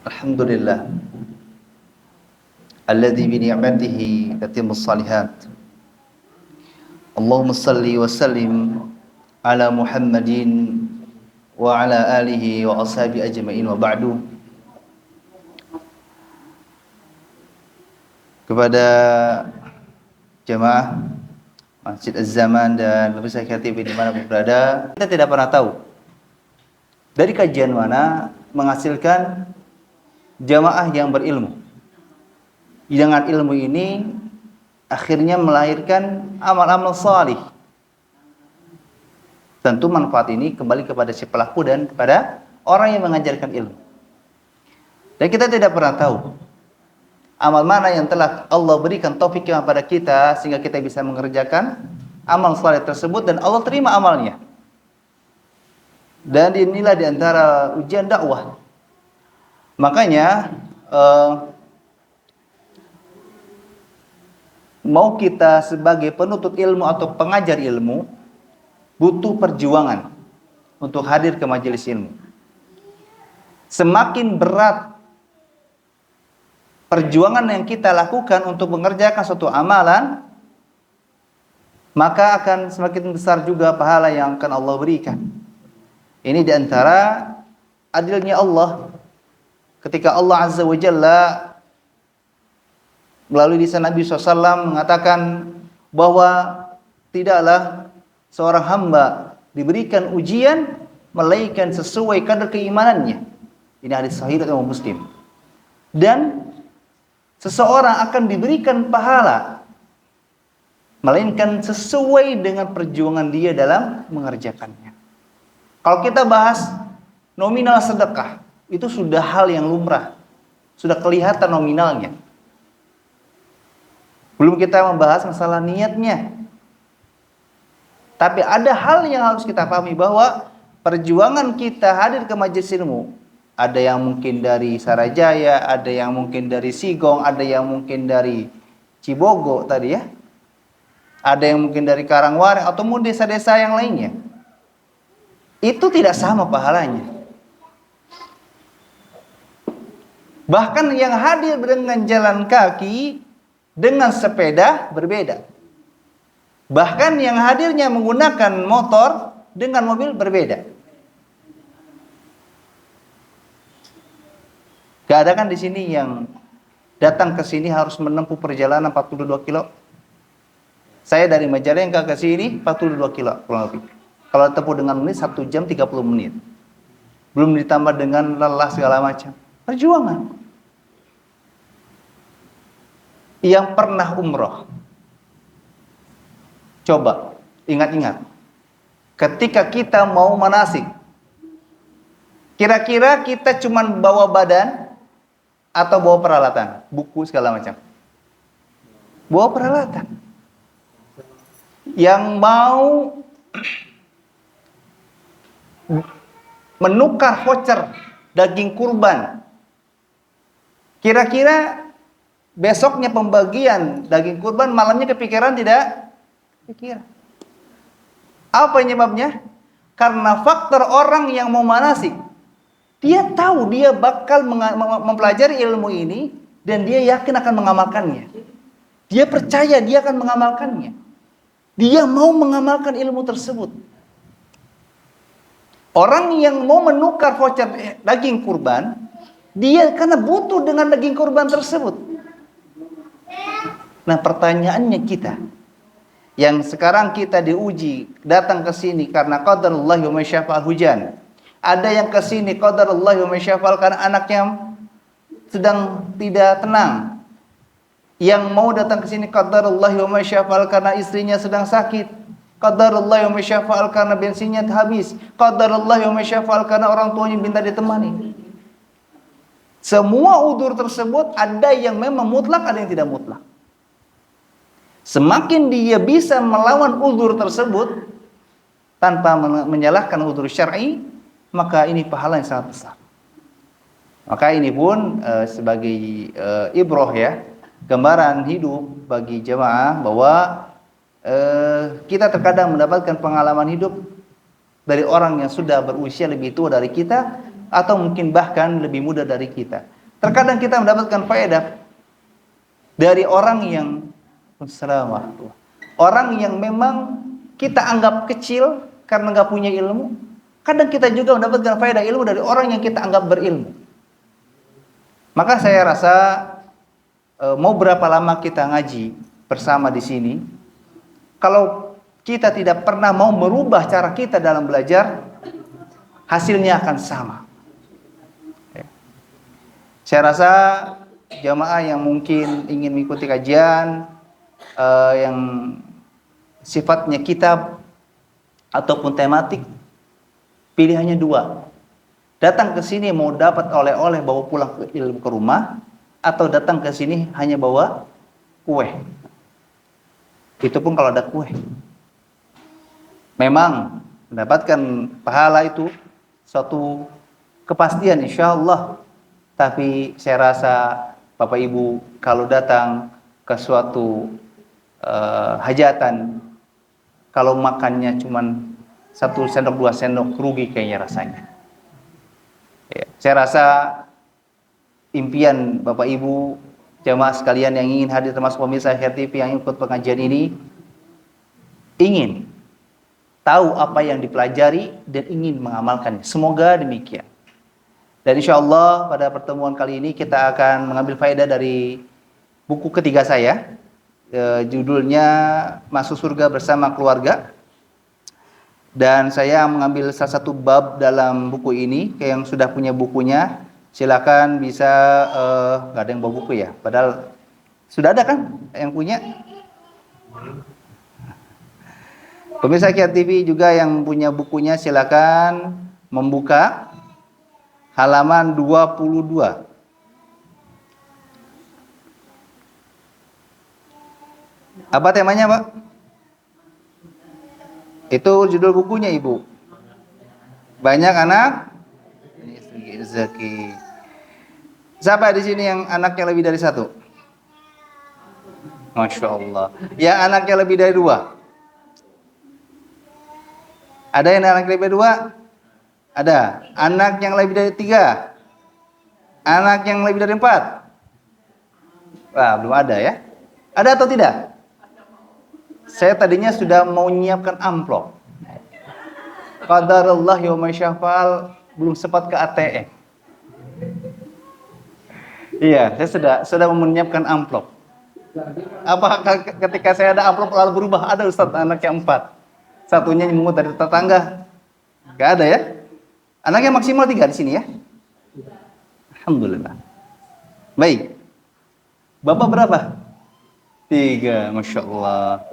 Alhamdulillah alladzi bi ni'matihi tatimmus shalihat. Allahumma salli wa sallim ala Muhammadin wa ala alihi wa ashabi ajma'in wa ba'du. Kepada jemaah Masjid Az-Zaman dan pemirsa KTV di mana berada, kita tidak pernah tahu dari kajian mana menghasilkan jamaah yang berilmu. Dengan ilmu ini akhirnya melahirkan amal-amal salih. Tentu manfaat ini kembali kepada si pelaku dan kepada orang yang mengajarkan ilmu. Dan kita tidak pernah tahu amal mana yang telah Allah berikan taufik kepada kita sehingga kita bisa mengerjakan amal saleh tersebut dan Allah terima amalnya. Dan inilah diantara ujian dakwah. Makanya mau kita sebagai penuntut ilmu atau pengajar ilmu butuh perjuangan untuk hadir ke majelis ilmu. Semakin berat perjuangan yang kita lakukan untuk mengerjakan suatu amalan, maka akan semakin besar juga pahala yang akan Allah berikan. Ini diantara adilnya Allah. Ketika Allah Azza wa Jalla melalui lisan Nabi SAW mengatakan bahwa tidaklah seorang hamba diberikan ujian melainkan sesuai kadar keimanannya. Ini hadis sahih riwayat Muslim. Dan seseorang akan diberikan pahala melainkan sesuai dengan perjuangan dia dalam mengerjakannya. Kalau kita bahas nominal sedekah, itu sudah hal yang lumrah, sudah kelihatan nominalnya. Belum kita membahas masalah niatnya. Tapi ada hal yang harus kita pahami bahwa perjuangan kita hadir ke majelis ilmu, ada yang mungkin dari Sarajaya, ada yang mungkin dari Sigong, ada yang mungkin dari Cibogo tadi ya, ada yang mungkin dari Karangwaring atau mungkin desa-desa yang lainnya. Itu tidak sama pahalanya. Bahkan yang hadir dengan jalan kaki, dengan sepeda berbeda. Bahkan yang hadirnya menggunakan motor dengan mobil berbeda. Gak ada kan di sini yang datang ke sini harus menempuh perjalanan 42 kilo. Saya dari Majalengka ke sini 42 kilo kurang lebih. Kalau tempuh dengan menit 1 jam 30 menit. Belum ditambah dengan lelah segala macam. Perjuangan. Yang pernah umroh, coba ingat-ingat ketika kita mau manasik, kira-kira kita cuma bawa badan atau bawa peralatan, buku segala macam? Bawa peralatan. Yang mau menukar voucher daging kurban, kira-kira besoknya pembagian daging kurban, malamnya kepikiran tidak? Pikiran. Apa penyebabnya? Karena faktor orang yang mau manasik. Dia tahu dia bakal mempelajari ilmu ini dan dia yakin akan mengamalkannya. Dia percaya dia akan mengamalkannya. Dia mau mengamalkan ilmu tersebut. Orang yang mau menukar voucher daging kurban, dia karena butuh dengan daging kurban tersebut. Nah, pertanyaannya kita yang sekarang kita diuji datang ke sini karena qadarullah wa masyafa'al hujan. Ada yang ke sini qadarullah wa masyafa'al karena anaknya sedang tidak tenang. Yang mau datang ke sini qadarullah wa masyafa'al karena istrinya sedang sakit. Qadarullah wa masyafa'al karena bensinnya habis. Qadarullah wa masyafa'al karena orang tuanya minta ditemani. Semua udzur tersebut ada yang memang mutlak, ada yang tidak mutlak. Semakin dia bisa melawan udzur tersebut tanpa menyalahkan udzur syar'i, maka ini pahala yang sangat besar. Maka ini pun sebagai ibroh ya, gambaran hidup bagi jemaah bahwa kita terkadang mendapatkan pengalaman hidup dari orang yang sudah berusia lebih tua dari kita, atau mungkin bahkan lebih muda dari kita. Terkadang kita mendapatkan faedah dari orang yang orang yang memang kita anggap kecil karena nggak punya ilmu. Kadang kita juga mendapatkan faedah ilmu dari orang yang kita anggap berilmu. Maka saya rasa mau berapa lama kita ngaji bersama di sini, kalau kita tidak pernah mau merubah cara kita dalam belajar, hasilnya akan sama. Saya rasa jamaah yang mungkin ingin mengikuti kajian yang sifatnya kitab ataupun tematik, pilihannya dua. Datang ke sini mau dapat oleh-oleh bawa pulang ke ilmu ke rumah, atau datang ke sini hanya bawa kue. Itu pun kalau ada kue. Memang mendapatkan pahala itu suatu kepastian insya Allah. Tapi saya rasa Bapak Ibu kalau datang ke suatu hajatan, kalau makannya cuman 1 sendok 2 sendok, rugi kayaknya rasanya. Ya, saya rasa impian Bapak Ibu jamaah sekalian yang ingin hadir, termasuk pemirsa Akhir TV yang ikut pengajian ini, ingin tahu apa yang dipelajari dan ingin mengamalkannya. Semoga demikian. Dan insya Allah pada pertemuan kali ini kita akan mengambil faedah dari buku ketiga saya, judulnya Masuk Surga Bersama Keluarga. Dan saya mengambil salah satu bab dalam buku ini. Yang sudah punya bukunya silakan bisa, nggak ada yang bawa buku ya, padahal sudah ada kan yang punya. Pemirsa Akhir TV juga yang punya bukunya silakan membuka halaman 22. Apa temanya, Pak? Itu judul bukunya, Ibu. Banyak anak rezeki. Siapa di sini yang anaknya lebih dari 1? Masya Allah. Yang anaknya lebih dari 2? Ada yang anak lebih dari 2? Ada. Anak yang lebih dari 3? Anak yang lebih dari 4? Wah, belum ada ya. Ada atau tidak? Saya tadinya sudah mau menyiapkan amplop. Qadarullah wa ma syafa'al, belum sempat ke ATM. Iya, saya sudah menyiapkan amplop. Apa ketika saya ada amplop lalu berubah, ada Ustaz anaknya 4. Satunya mengut dari tetangga. Gak ada ya? Anaknya maksimal 3 di sini ya? Alhamdulillah. Baik. Bapak berapa? 3, Masya Allah.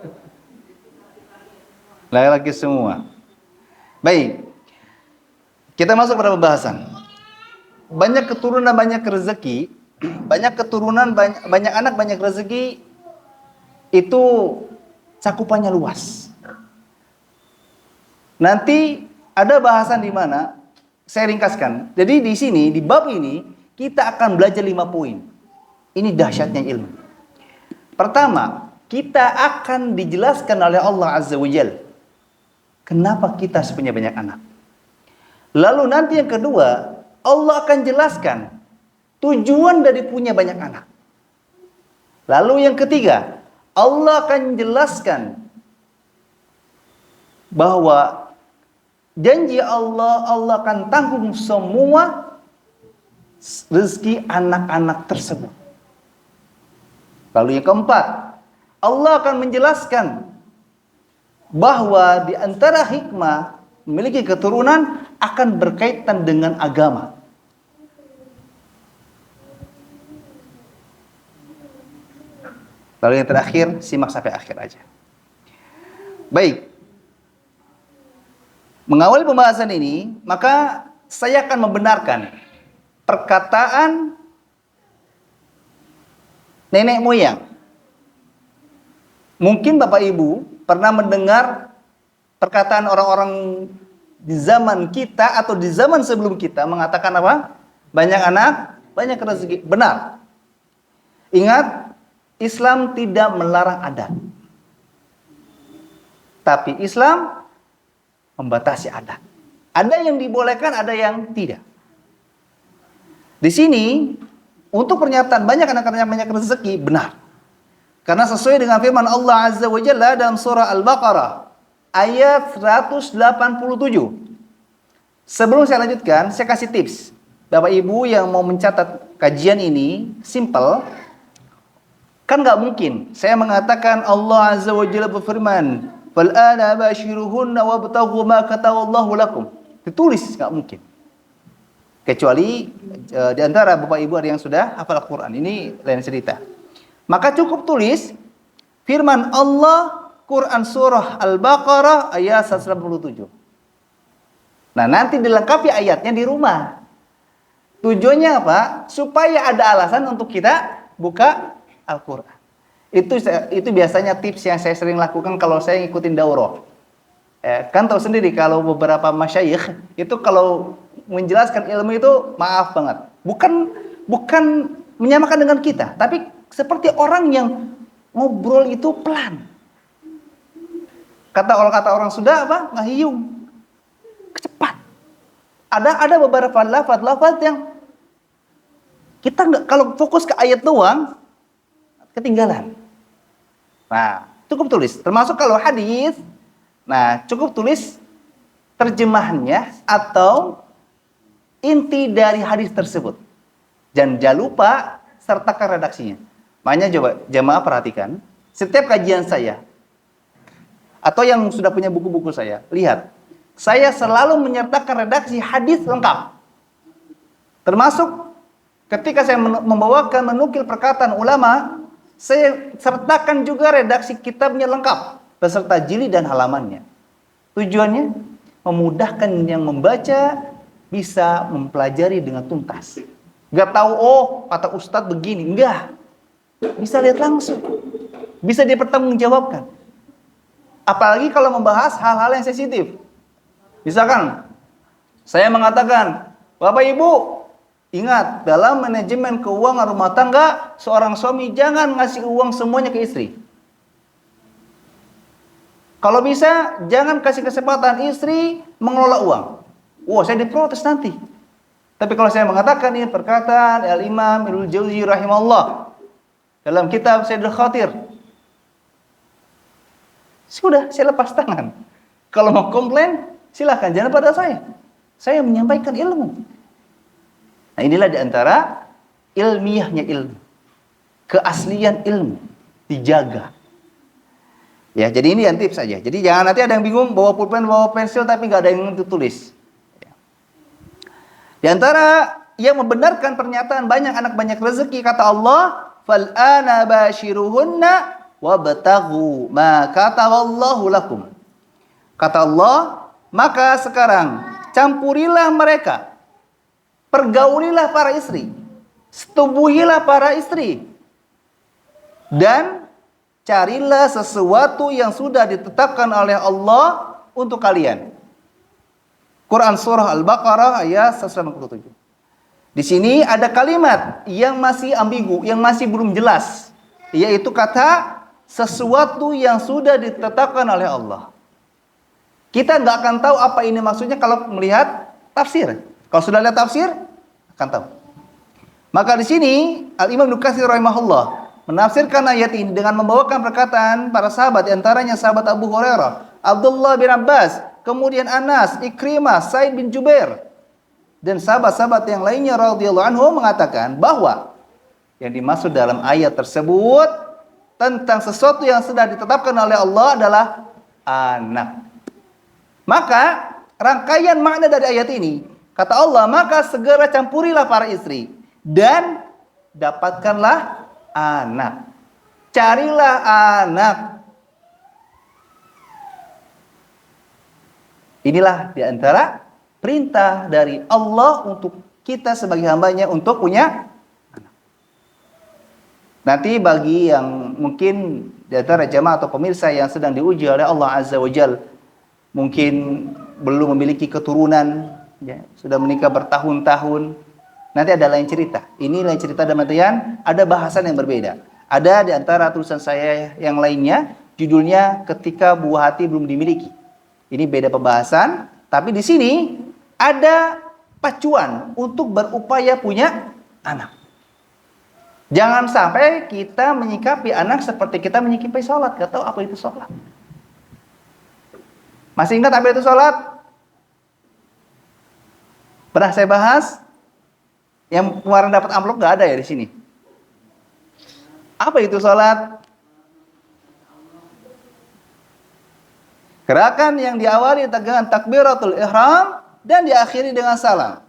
Laki-laki semua. Baik. Kita masuk pada pembahasan. Banyak keturunan, banyak rezeki. Banyak keturunan, banyak anak, banyak rezeki. Itu cakupannya luas. Nanti ada bahasan di mana saya ringkaskan. Jadi di sini, di bab ini, kita akan belajar 5 poin. Ini dahsyatnya ilmu. Pertama, kita akan dijelaskan oleh Allah Azza wa Jalla kenapa kita punya banyak anak. Lalu nanti yang kedua, Allah akan jelaskan tujuan dari punya banyak anak. Lalu yang ketiga, Allah akan jelaskan bahwa janji Allah, Allah akan tanggung semua rezeki anak-anak tersebut. Lalu yang keempat, Allah akan menjelaskan bahwa di antara hikmah memiliki keturunan akan berkaitan dengan agama. Lalu yang terakhir, simak sampai akhir aja. Baik. Mengawali pembahasan ini, maka saya akan membenarkan perkataan nenek moyang. Mungkin Bapak Ibu pernah mendengar perkataan orang-orang di zaman kita atau di zaman sebelum kita mengatakan apa? Banyak anak, banyak rezeki. Benar. Ingat, Islam tidak melarang adat. Tapi Islam membatasi adat. Ada yang dibolehkan, ada yang tidak. Di sini untuk pernyataan banyak anak-anak yang banyak rezeki benar. Karena sesuai dengan firman Allah Azza wa Jalla dalam surah Al-Baqarah ayat 187. Sebelum saya lanjutkan, saya kasih tips. Bapak Ibu yang mau mencatat kajian ini, simple. Kan nggak mungkin saya mengatakan Allah Azza wa Jalla berfirman, "Fal'ana bashiruhunna wabtaghu ma kataballahu lakum." Ditulis, nggak mungkin. Kecuali di antara Bapak Ibu ada yang sudah hafal Al-Quran. Ini lain cerita. Maka cukup tulis firman Allah Quran surah Al-Baqarah ayat 187. Nah, nanti dilengkapi ayatnya di rumah. Tujuannya apa? Supaya ada alasan untuk kita buka Al-Quran. Itu biasanya tips yang saya sering lakukan kalau saya ngikutin daurah. Kan tahu sendiri kalau beberapa masyayikh itu kalau menjelaskan ilmu itu maaf banget. Bukan menyamakan dengan kita, tapi seperti orang yang ngobrol itu pelan. Kata orang sudah apa? Ngahiyung. Cepat. Ada beberapa lafaz yang kita nggak, kalau fokus ke ayat doang ketinggalan. Nah, cukup tulis. Termasuk kalau hadis, nah cukup tulis terjemahannya atau inti dari hadis tersebut. Dan jangan lupa sertakan redaksinya. Makanya coba jamaah perhatikan, setiap kajian saya atau yang sudah punya buku-buku saya, lihat, saya selalu menyertakan redaksi hadis lengkap. Termasuk ketika saya membawakan menukil perkataan ulama, saya sertakan juga redaksi kitabnya lengkap beserta jilid dan halamannya. Tujuannya memudahkan yang membaca bisa mempelajari dengan tuntas. Gak tahu, oh kata Ustadz begini, enggak. Bisa lihat langsung. Bisa dipertanggungjawabkan. Apalagi kalau membahas hal-hal yang sensitif. Misalkan, saya mengatakan, Bapak Ibu, ingat, dalam manajemen keuangan rumah tangga, seorang suami jangan ngasih uang semuanya ke istri. Kalau bisa, jangan kasih kesempatan istri mengelola uang. Wah, saya diprotes nanti. Tapi kalau saya mengatakan ini perkataan Al-Imam Ibnul Jauzi rahimahullah dalam kitab Sayyidul Khatir, sudah, saya lepas tangan. Kalau mau komplain, silakan, jangan pada saya. Saya menyampaikan ilmu. Nah, inilah diantara ilmiahnya ilmu. Keaslian ilmu dijaga. Ya, jadi ini yang tips saja. Jadi jangan nanti ada yang bingung bawa pulpen, bawa pensil tapi nggak ada yang tulis. Di antara yang membenarkan pernyataan banyak anak banyak rezeki, kata Allah, "Fal'ana bashiruhunna wabtaghu ma kataballahu lakum." Kata Allah, maka sekarang campurilah mereka, pergaulilah para istri, setubuhilah para istri, dan carilah sesuatu yang sudah ditetapkan oleh Allah untuk kalian. Quran surah Al-Baqarah ayat 187. Di sini ada kalimat yang masih ambigu, yang masih belum jelas, yaitu kata sesuatu yang sudah ditetapkan oleh Allah. Kita nggak akan tahu apa ini maksudnya kalau melihat tafsir. Kalau sudah lihat tafsir, akan tahu. Maka di sini Al-Imam Ibnu Katsir rahimahullah menafsirkan ayat ini dengan membawakan perkataan para sahabat, di antaranya sahabat Abu Hurairah, Abdullah bin Abbas, kemudian Anas, Ikrimah, Sa'id bin Jubair, dan sahabat-sahabat yang lainnya radhiyallahu anhum mengatakan bahwa yang dimaksud dalam ayat tersebut tentang sesuatu yang sudah ditetapkan oleh Allah adalah anak. Maka rangkaian makna dari ayat ini, kata Allah, maka segera campurilah para istri dan dapatkanlah anak. Carilah anak. Inilah diantara perintah dari Allah untuk kita sebagai hambanya untuk punya anak. Nanti bagi yang mungkin diantara jamaah atau pemirsa yang sedang diuji oleh Allah Azza wa Jal, mungkin belum memiliki keturunan, ya, sudah menikah bertahun-tahun, nanti ada lain cerita. Ini lain cerita dalam artian ada bahasan yang berbeda. Ada di antara tulisan saya yang lainnya, judulnya Ketika Buah Hati Belum Dimiliki. Ini beda pembahasan, tapi di sini ada pacuan untuk berupaya punya anak. Jangan sampai kita menyikapi anak seperti kita menyikapi sholat. Gak tahu apa itu sholat. Masih ingat apa itu sholat? Pernah saya bahas? Yang kemarin dapat amplop gak ada ya di sini. Apa itu sholat? Gerakan yang diawali dengan takbiratul ihram dan diakhiri dengan salam.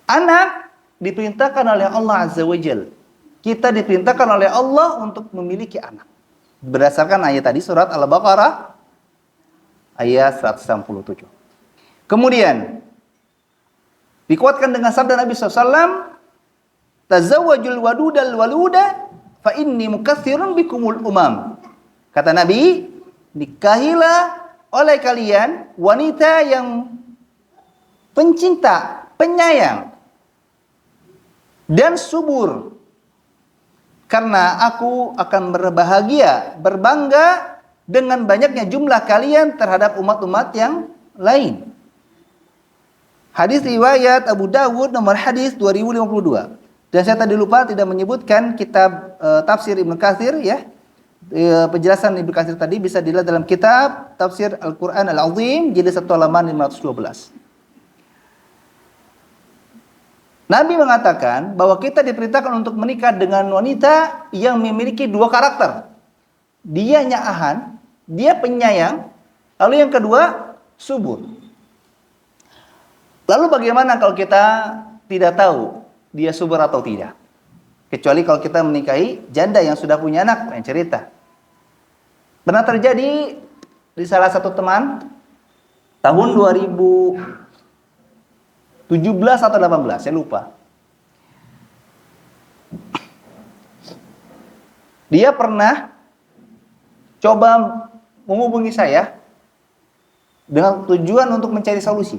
Anak diperintahkan oleh Allah Azza wa Jalla. Kita diperintahkan oleh Allah untuk memiliki anak. Berdasarkan ayat tadi surat Al-Baqarah ayat 167. Kemudian dikuatkan dengan sabda Nabi SAW, tazawwajul wadudal waluda fa inni mukatsirun bikumul umam. Kata Nabi, nikahilah oleh kalian wanita yang pencinta, penyayang dan subur, karena aku akan berbahagia, berbangga dengan banyaknya jumlah kalian terhadap umat-umat yang lain. Hadis riwayat Abu Dawud nomor hadis 2052. Dan saya tadi lupa tidak menyebutkan kitab tafsir Ibnu Katsir ya. Penjelasan Ibnu Katsir tadi bisa dilihat dalam kitab Tafsir Al-Qur'an Al-Azim jilid 1 halaman 512. Nabi mengatakan bahwa kita diperintahkan untuk menikah dengan wanita yang memiliki dua karakter. Dia nyaahan, dia penyayang, lalu yang kedua subur. Lalu bagaimana kalau kita tidak tahu dia subur atau tidak? Kecuali kalau kita menikahi janda yang sudah punya anak, lain cerita. Pernah terjadi di salah satu teman tahun 2017 atau 18, saya lupa. Dia pernah coba menghubungi saya dengan tujuan untuk mencari solusi.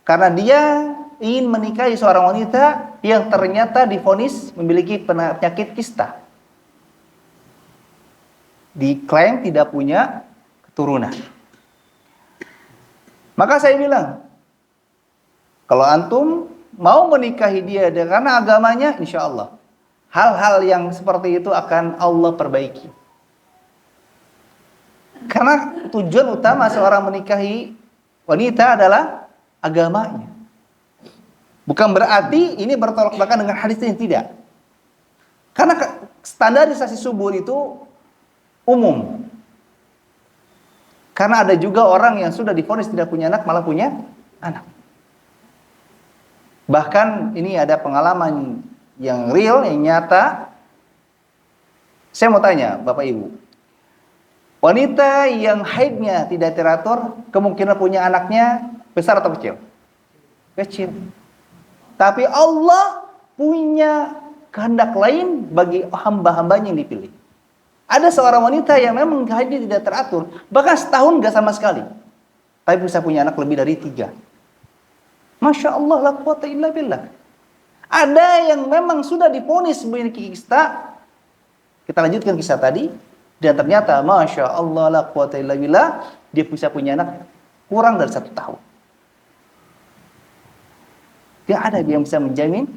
Karena dia ingin menikahi seorang wanita yang ternyata divonis memiliki penyakit kista. Diklaim tidak punya keturunan. Maka saya bilang, kalau antum mau menikahi dia karena agamanya, insya Allah hal-hal yang seperti itu akan Allah perbaiki. Karena tujuan utama seorang menikahi wanita adalah agamanya. Bukan berarti ini bertolak belakang dengan hadis ini, tidak. Karena standarisasi subur itu umum. Karena ada juga orang yang sudah divonis tidak punya anak malah punya anak. Bahkan ini ada pengalaman yang real, yang nyata. Saya mau tanya Bapak Ibu, wanita yang haidnya tidak teratur kemungkinan punya anaknya besar atau kecil? Kecil. Tapi Allah punya kehendak lain bagi hamba-hambanya yang dipilih. Ada seorang wanita yang memang haidnya tidak teratur, bahkan setahun gak sama sekali, tapi bisa punya anak lebih dari 3. Masya Allah, la quwata illa billah. Ada yang memang sudah divonis memiliki kista. Kita lanjutkan kisah tadi, dan ternyata Masya Allah, la quwata illa billah, dia bisa punya anak kurang dari 1 tahun. Tidak ada yang bisa menjamin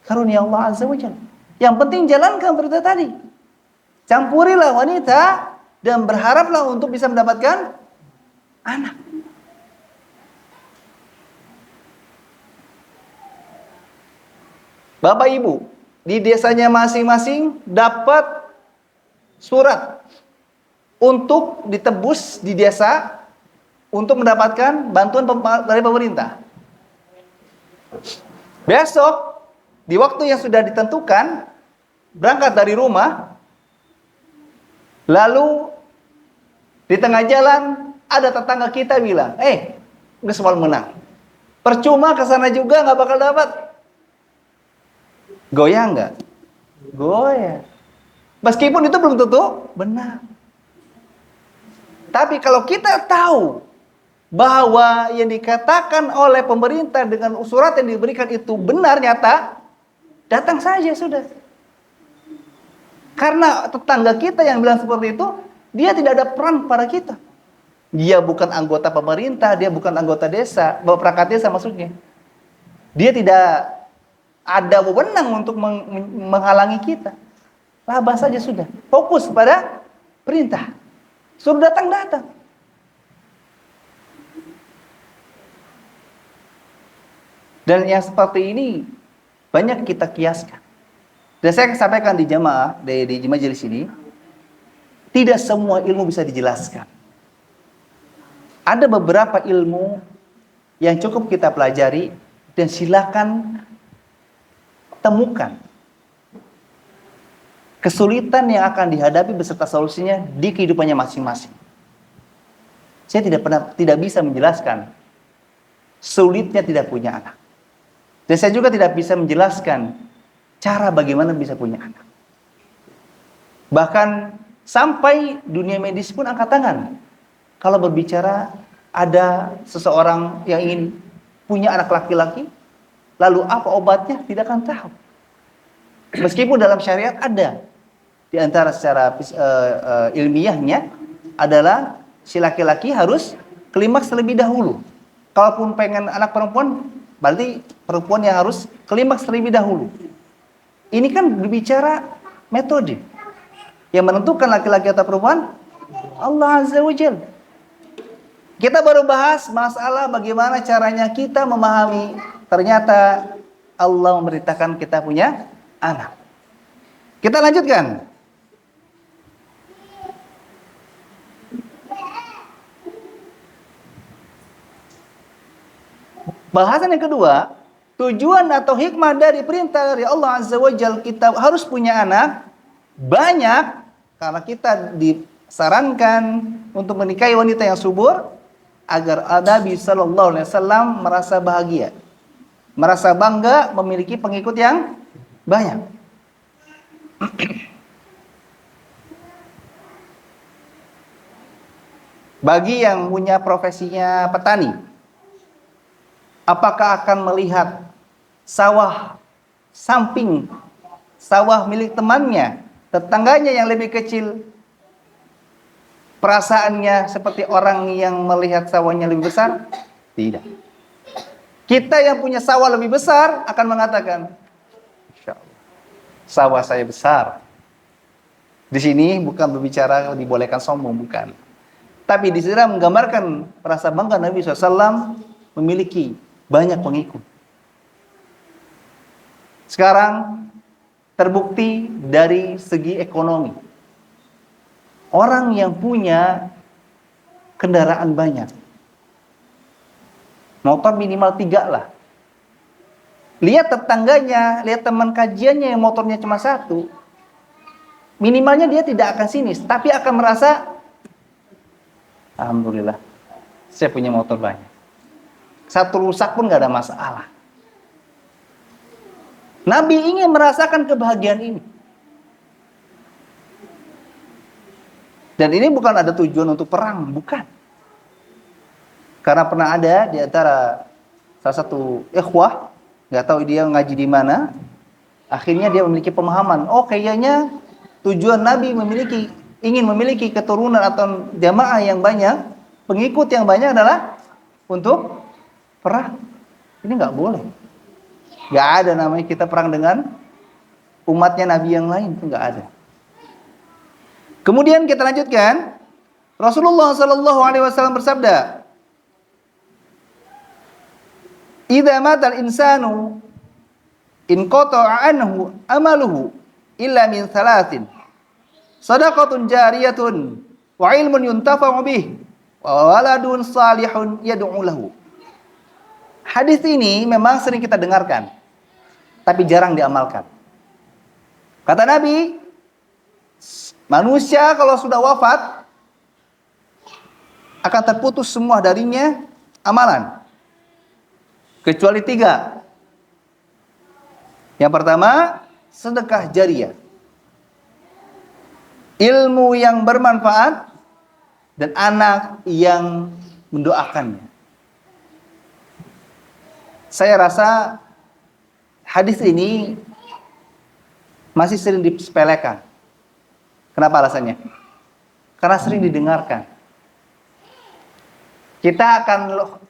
karunia Allah Azza wa Jalla. Yang penting jalankan perintah tadi. Campurilah wanita dan berharaplah untuk bisa mendapatkan anak. Bapak Ibu, di desanya masing-masing dapat surat untuk ditebus di desa untuk mendapatkan bantuan dari pemerintah. Besok, di waktu yang sudah ditentukan, berangkat dari rumah, lalu di tengah jalan ada tetangga kita bilang, nggak semua menang. Percuma kesana juga nggak bakal dapat. Goyah nggak? Goyah. Meskipun itu belum tentu benar. Tapi kalau kita tahu bahwa yang dikatakan oleh pemerintah dengan surat yang diberikan itu benar nyata, datang saja sudah. Karena tetangga kita yang bilang seperti itu, dia tidak ada peran pada kita. Dia bukan anggota pemerintah, dia bukan anggota desa, perangkat desa maksudnya. Dia tidak ada wewenang untuk menghalangi kita. Labah saja sudah. Fokus pada perintah. Suruh datang-datang. Dan yang seperti ini banyak kita kiaskan. Dan saya sampaikan di jamaah, di majelis ini, tidak semua ilmu bisa dijelaskan. Ada beberapa ilmu yang cukup kita pelajari dan silakan temukan kesulitan yang akan dihadapi beserta solusinya di kehidupannya masing-masing. Saya tidak bisa menjelaskan sulitnya tidak punya anak. Dan saya juga tidak bisa menjelaskan cara bagaimana bisa punya anak. Bahkan sampai dunia medis pun angkat tangan. Kalau berbicara ada seseorang yang ingin punya anak laki-laki, lalu apa obatnya? Tidak akan tahu. Meskipun dalam syariat ada. Di antara secara ilmiahnya adalah si laki-laki harus klimaks terlebih dahulu. Kalaupun pengen anak perempuan, berarti perempuan yang harus klimaks terlebih dahulu. Ini kan berbicara metode. Yang menentukan laki-laki atau perempuan, Allah Azza wa Jalla. Kita baru bahas masalah bagaimana caranya kita memahami ternyata Allah memberitakan kita punya anak. Kita lanjutkan. Bahasan yang kedua, tujuan atau hikmah dari perintah dari Allah Azza wa Jalla kita harus punya anak banyak karena kita disarankan untuk menikahi wanita yang subur agar Nabi Sallallahu Alaihi Wasallam merasa bahagia, merasa bangga memiliki pengikut yang banyak. Bagi yang punya profesinya petani, apakah akan melihat sawah samping sawah milik temannya, tetangganya yang lebih kecil, perasaannya seperti orang yang melihat sawahnya lebih besar? Tidak. Kita yang punya sawah lebih besar akan mengatakan, Insya Allah, sawah saya besar. Di sini bukan berbicara dibolehkan sombong, bukan. Tapi di sini menggambarkan rasa bangga Nabi SAW memiliki banyak pengikut. Sekarang terbukti dari segi ekonomi. Orang yang punya kendaraan banyak, motor minimal 3 lah. Lihat tetangganya, lihat teman kajiannya yang motornya cuma 1. Minimalnya dia tidak akan sinis, tapi akan merasa, Alhamdulillah, saya punya motor banyak. 1 rusak pun gak ada masalah. Nabi ingin merasakan kebahagiaan ini. Dan ini bukan ada tujuan untuk perang, bukan. Karena pernah ada di antara salah satu ikhwah, nggak tahu dia ngaji di mana, akhirnya dia memiliki pemahaman, oh kayaknya tujuan Nabi ingin memiliki keturunan atau jamaah yang banyak, pengikut yang banyak adalah untuk perang. Ini nggak boleh. Nggak ada namanya kita perang dengan umatnya Nabi yang lain, itu nggak ada. Kemudian kita lanjutkan. Rasulullah sallallahu alaihi wasallam bersabda, "Idza matal insanu inqata'a anhu amaluhu illa min thalathin. Shadaqatun jariyatun wa ilmun yuntafa'u bih wa waladun salihun yad'u lahu." Hadis ini memang sering kita dengarkan, tapi jarang diamalkan. Kata Nabi, manusia kalau sudah wafat akan terputus semua darinya amalan kecuali 3. Yang pertama, sedekah jariyah, ilmu yang bermanfaat, dan anak yang mendoakannya. Saya rasa hadis ini masih sering disepelekan. Kenapa alasannya? Karena sering didengarkan. Kita akan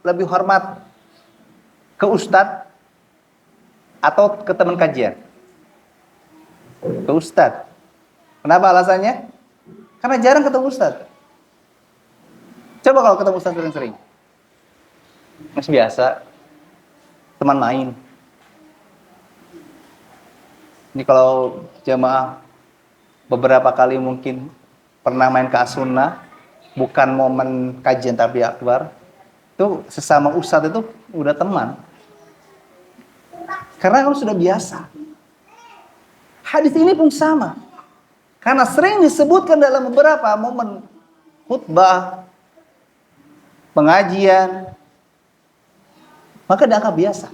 lebih hormat ke ustadz atau ke teman kajian? Ke ustadz. Kenapa alasannya? Karena jarang ketemu ustadz. Coba kalau ketemu ustadz sering-sering. Masih biasa, teman main. Ini kalau jamaah beberapa kali mungkin pernah main ke as-sunnah, bukan momen kajian tapi akbar, itu sesama ustadz itu udah teman. Karena kamu sudah biasa. Hadis ini pun sama. Karena sering disebutkan dalam beberapa momen khutbah, pengajian, maka dianggap biasa.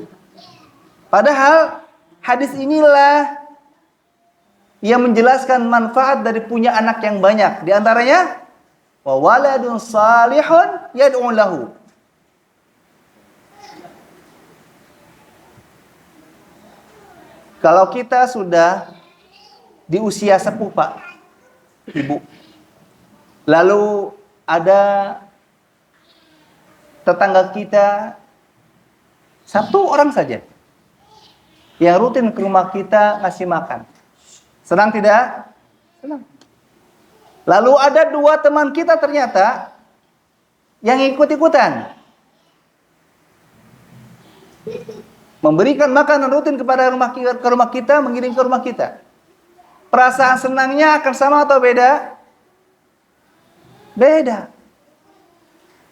Padahal hadis inilah yang menjelaskan manfaat dari punya anak yang banyak. Di antaranya, wa waladun salihun yad'u lahu. Kalau kita sudah di usia sepuh, Pak, Ibu, lalu ada tetangga kita satu orang saja yang rutin ke rumah kita ngasih makan, senang tidak? Senang. Lalu ada dua teman kita ternyata yang ikut-ikutan memberikan makanan rutin kepada rumah kita, mengirim ke rumah kita. Perasaan senangnya akan sama atau beda? Beda.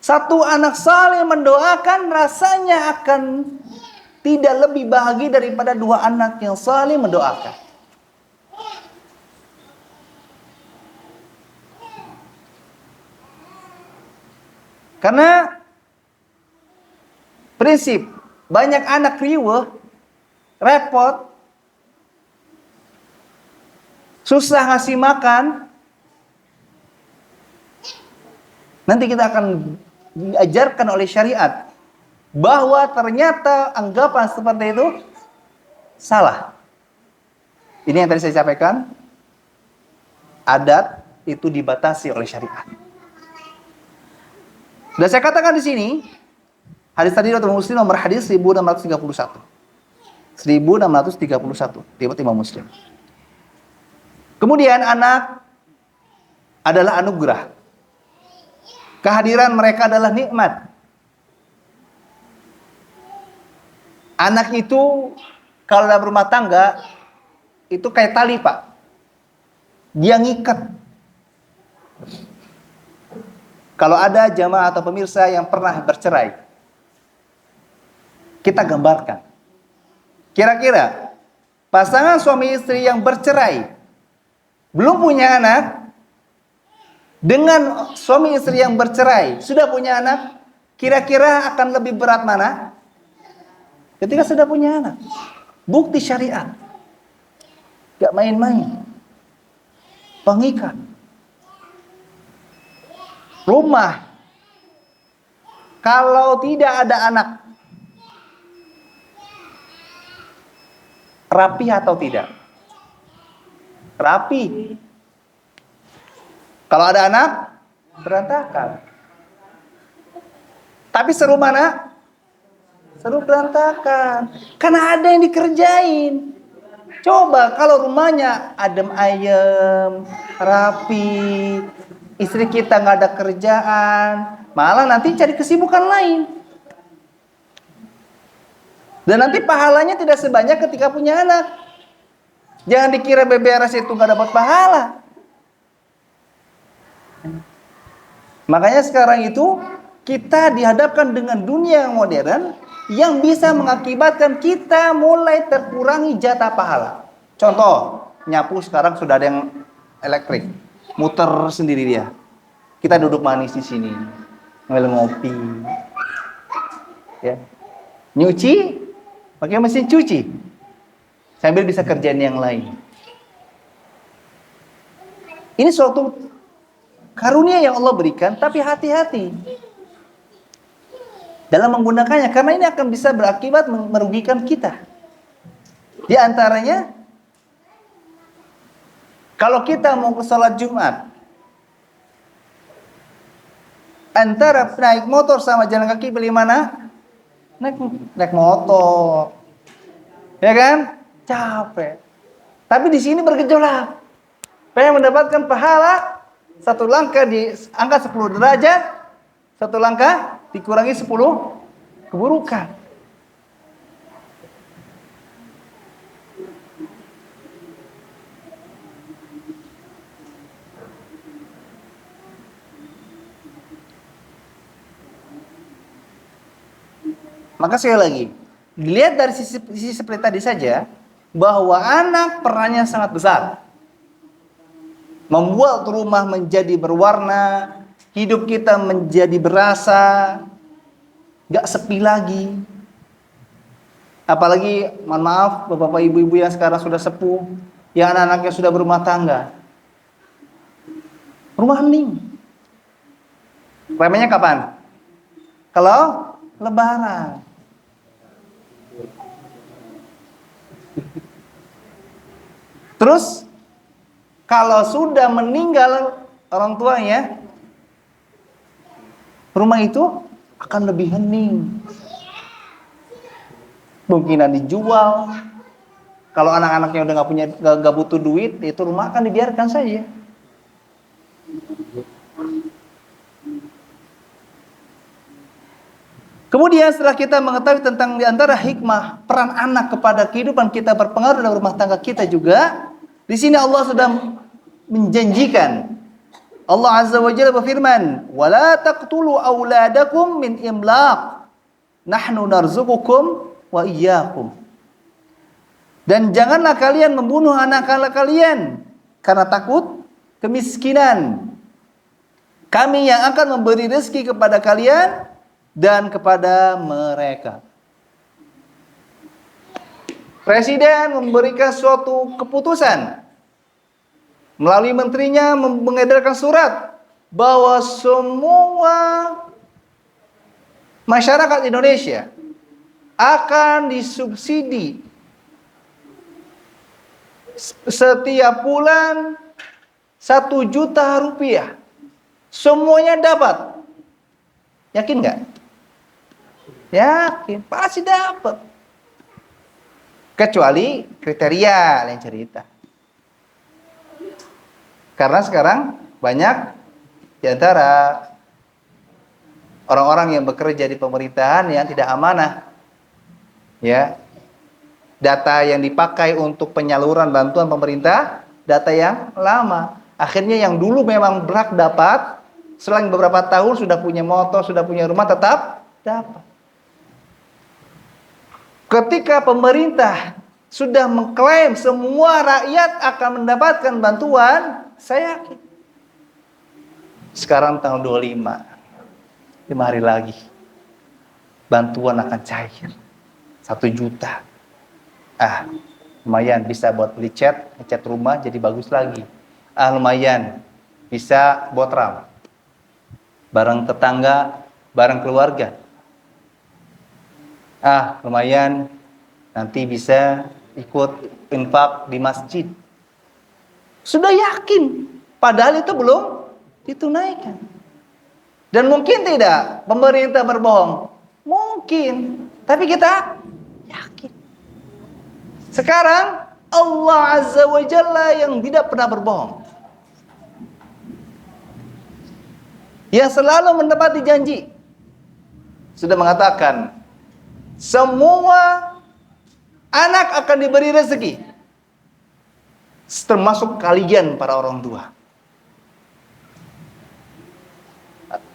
Satu anak saleh mendoakan rasanya akan tidak lebih bahagia daripada dua anak yang saleh mendoakan. Karena prinsip banyak anak riweuh, repot, susah ngasih makan, nanti kita akan diajarkan oleh syariat bahwa ternyata anggapan seperti itu salah. Ini yang tadi saya sampaikan, adat itu dibatasi oleh syariat. Dan saya katakan di sini, hadis tadi riwayat Muslim nomor hadis 1631. 1631 riwayat Imam Muslim. Kemudian anak adalah anugerah. Kehadiran mereka adalah nikmat. Anak itu kalau dalam rumah tangga itu kayak tali, Pak. Dia ngikat. Kalau ada jamaah atau pemirsa yang pernah bercerai, kita gambarkan. Kira-kira pasangan suami istri yang bercerai, belum punya anak, dengan suami istri yang bercerai, sudah punya anak, kira-kira akan lebih berat mana? Ketika sudah punya anak. Bukti syariat. Gak main-main. Pengikat. Rumah. Kalau tidak ada anak, rapi atau tidak? Rapi. Kalau ada anak, berantakan. Tapi seru mana? Seru berantakan. Karena ada yang dikerjain. Coba kalau rumahnya adem ayem, rapi, istri kita nggak ada kerjaan, malah nanti cari kesibukan lain. Dan nanti pahalanya tidak sebanyak ketika punya anak. Jangan dikira beberes itu nggak dapat pahala. Makanya sekarang itu kita dihadapkan dengan dunia yang modern yang bisa mengakibatkan kita mulai terkurangi jatah pahala. Contoh, nyapu sekarang sudah ada yang elektrik, muter sendiri dia. Kita duduk manis di sini, ngambil ngopi, ya. Nyuci, pakai mesin cuci, sambil bisa kerjaan yang lain. Ini suatu karunia yang Allah berikan, tapi hati-hati dalam menggunakannya, karena ini akan bisa berakibat merugikan kita. Di antaranya, kalau kita mau ke sholat Jumat, Antara naik motor sama jalan kaki pilih mana? Naik motor. Ya kan? Capek. Tapi di sini bergejolak. Pengen mendapatkan pahala, satu langkah diangkat 10 derajat, satu langkah dikurangi 10 keburukan. Maka sekali lagi, dilihat dari sisi seperti tadi saja, bahwa anak perannya sangat besar. Membuat rumah menjadi berwarna, hidup kita menjadi berasa, gak sepi lagi. Apalagi, mohon maaf, bapak-bapak ibu-ibu yang sekarang sudah sepuh, yang anak-anaknya sudah berumah tangga. Rumah hening. Remenya kapan? Kalau Lebaran. Terus kalau sudah meninggal orang tuanya, rumah itu akan lebih hening. Mungkinan dijual. Kalau anak-anaknya udah nggak butuh duit, itu rumah akan dibiarkan saja. Kemudian setelah kita mengetahui tentang diantara hikmah peran anak kepada kehidupan kita berpengaruh dalam rumah tangga kita juga, di sini Allah sudah menjanjikan. Allah Azza wa Jalla berfirman, "Wala taqtulu auladakum min imlaq, nahnu narzuqukum wa iyyakum." Dan janganlah kalian membunuh anak-anak kalian karena takut kemiskinan. Kami yang akan memberi rezeki kepada kalian dan kepada mereka. Presiden memberikan suatu keputusan melalui menterinya mengedarkan surat bahwa semua masyarakat Indonesia akan disubsidi setiap bulan 1 juta rupiah. Semuanya dapat. Yakin nggak? Yakin, pasti dapat. Kecuali kriteria lain cerita. Karena sekarang banyak di antara orang-orang yang bekerja di pemerintahan yang tidak amanah. Ya. Data yang dipakai untuk penyaluran bantuan pemerintah, data yang lama. Akhirnya yang dulu memang berhak dapat, selang beberapa tahun sudah punya motor, sudah punya rumah, tetap dapat. Ketika pemerintah sudah mengklaim semua rakyat akan mendapatkan bantuan, saya yakin. Sekarang tanggal 25, 5 hari lagi, bantuan akan cair. 1 juta. Lumayan bisa buat beli cat rumah jadi bagus lagi. Lumayan bisa buat ram. Bareng tetangga, bareng keluarga. Lumayan nanti bisa ikut infak di masjid. Sudah yakin, padahal itu belum ditunaikan. Dan mungkin tidak pemerintah berbohong. Mungkin, tapi kita yakin. Sekarang Allah Azza wa Jalla yang tidak pernah berbohong, yang selalu menepati janji, sudah mengatakan semua anak akan diberi rezeki, termasuk kalian para orang tua.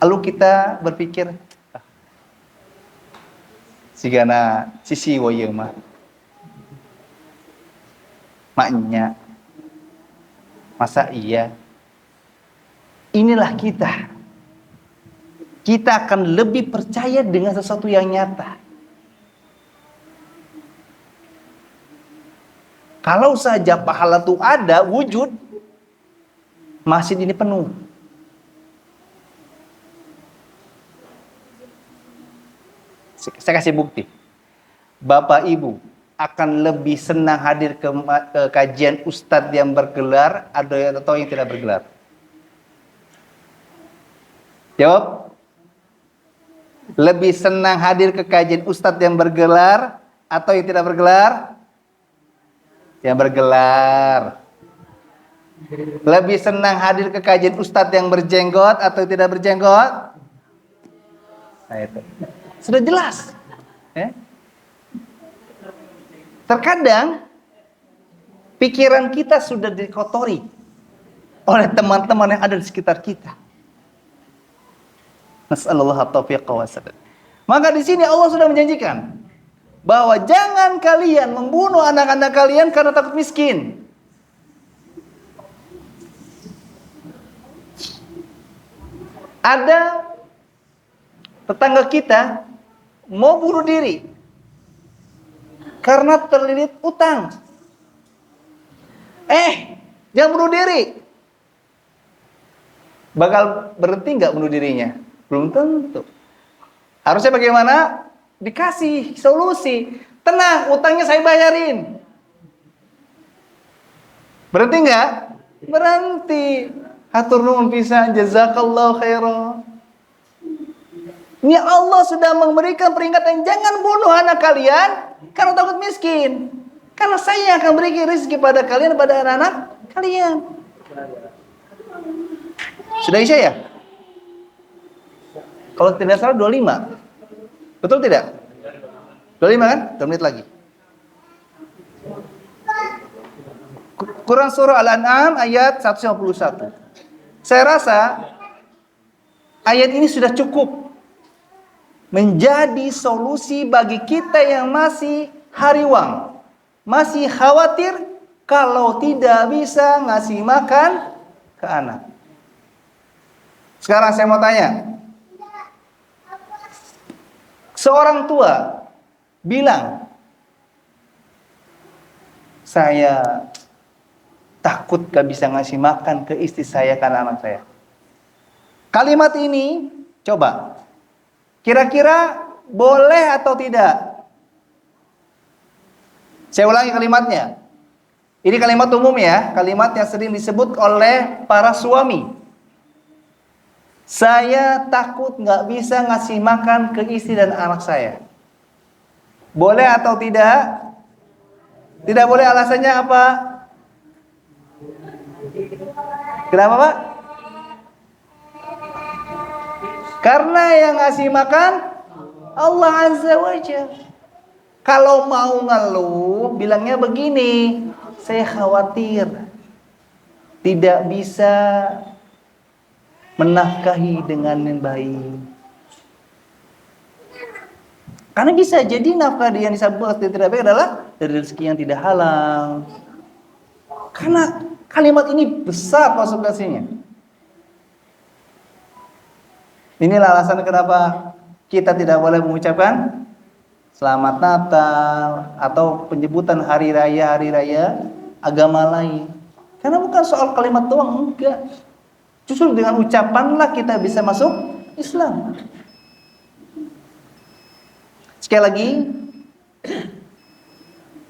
Lalu kita berpikir, sigana sisi woye mah maknya, masa iya? Inilah kita akan lebih percaya dengan sesuatu yang nyata. Kalau saja pahala itu ada, wujud, masjid ini penuh. Saya kasih bukti. Bapak Ibu akan lebih senang hadir ke kajian ustadz yang bergelar atau yang tidak bergelar? Jawab. Lebih senang hadir ke kajian ustadz yang bergelar atau yang tidak bergelar? Yang bergelar. Lebih senang hadir ke kajian ustadz yang berjenggot atau tidak berjenggot? Nah itu. Sudah jelas. Ya. Terkadang pikiran kita sudah dikotori oleh teman-teman yang ada di sekitar kita. Nasallallahu taufiq wa sadad. Maka di sini Allah sudah menjanjikan bahwa jangan kalian membunuh anak-anak kalian karena takut miskin. Ada tetangga kita mau bunuh diri karena terlilit utang. Jangan bunuh diri. Bakal berhenti nggak bunuh dirinya? Belum tentu. Harusnya bagaimana? Dikasih solusi. Tenang, utangnya saya bayarin. Berhenti nggak? Berhenti. Hatur nuhun pisan, jazakallahu khairan. Ini Allah sudah memberikan peringatan, jangan bunuh anak kalian karena takut miskin. Karena saya akan berikan rezeki pada kalian, pada anak-anak kalian. Sudah Isya ya? Kalau tidak salah 25. Betul tidak? 25 kan? 2 menit lagi. Quran surah Al-An'am ayat 151. Saya rasa ayat ini sudah cukup menjadi solusi bagi kita yang masih hariwang, masih khawatir kalau tidak bisa ngasih makan ke anak. Sekarang saya mau tanya, seorang tua bilang, saya takut gak bisa ngasih makan ke istri saya karena anak saya. Kalimat ini, coba, kira-kira boleh atau tidak? Saya ulangi kalimatnya. Ini kalimat umum ya, kalimat yang sering disebut oleh para suami. Saya takut gak bisa ngasih makan ke istri dan anak saya. Boleh atau tidak? Tidak boleh, alasannya apa? Kenapa Pak? Karena yang ngasih makan Allah Azza wa Jalla. Kalau mau ngeluh, bilangnya begini, saya khawatir tidak bisa menafkahi dengan yang baik. Karena bisa jadi nafkah yang disebut tidak baik adalah dari rezeki yang tidak halal. Karena kalimat ini besar konsekuensinya. Inilah alasan kenapa kita tidak boleh mengucapkan Selamat Natal atau penyebutan hari raya agama lain. Karena bukan soal kalimat doang, enggak. Justru dengan ucapanlah kita bisa masuk Islam. Sekali lagi,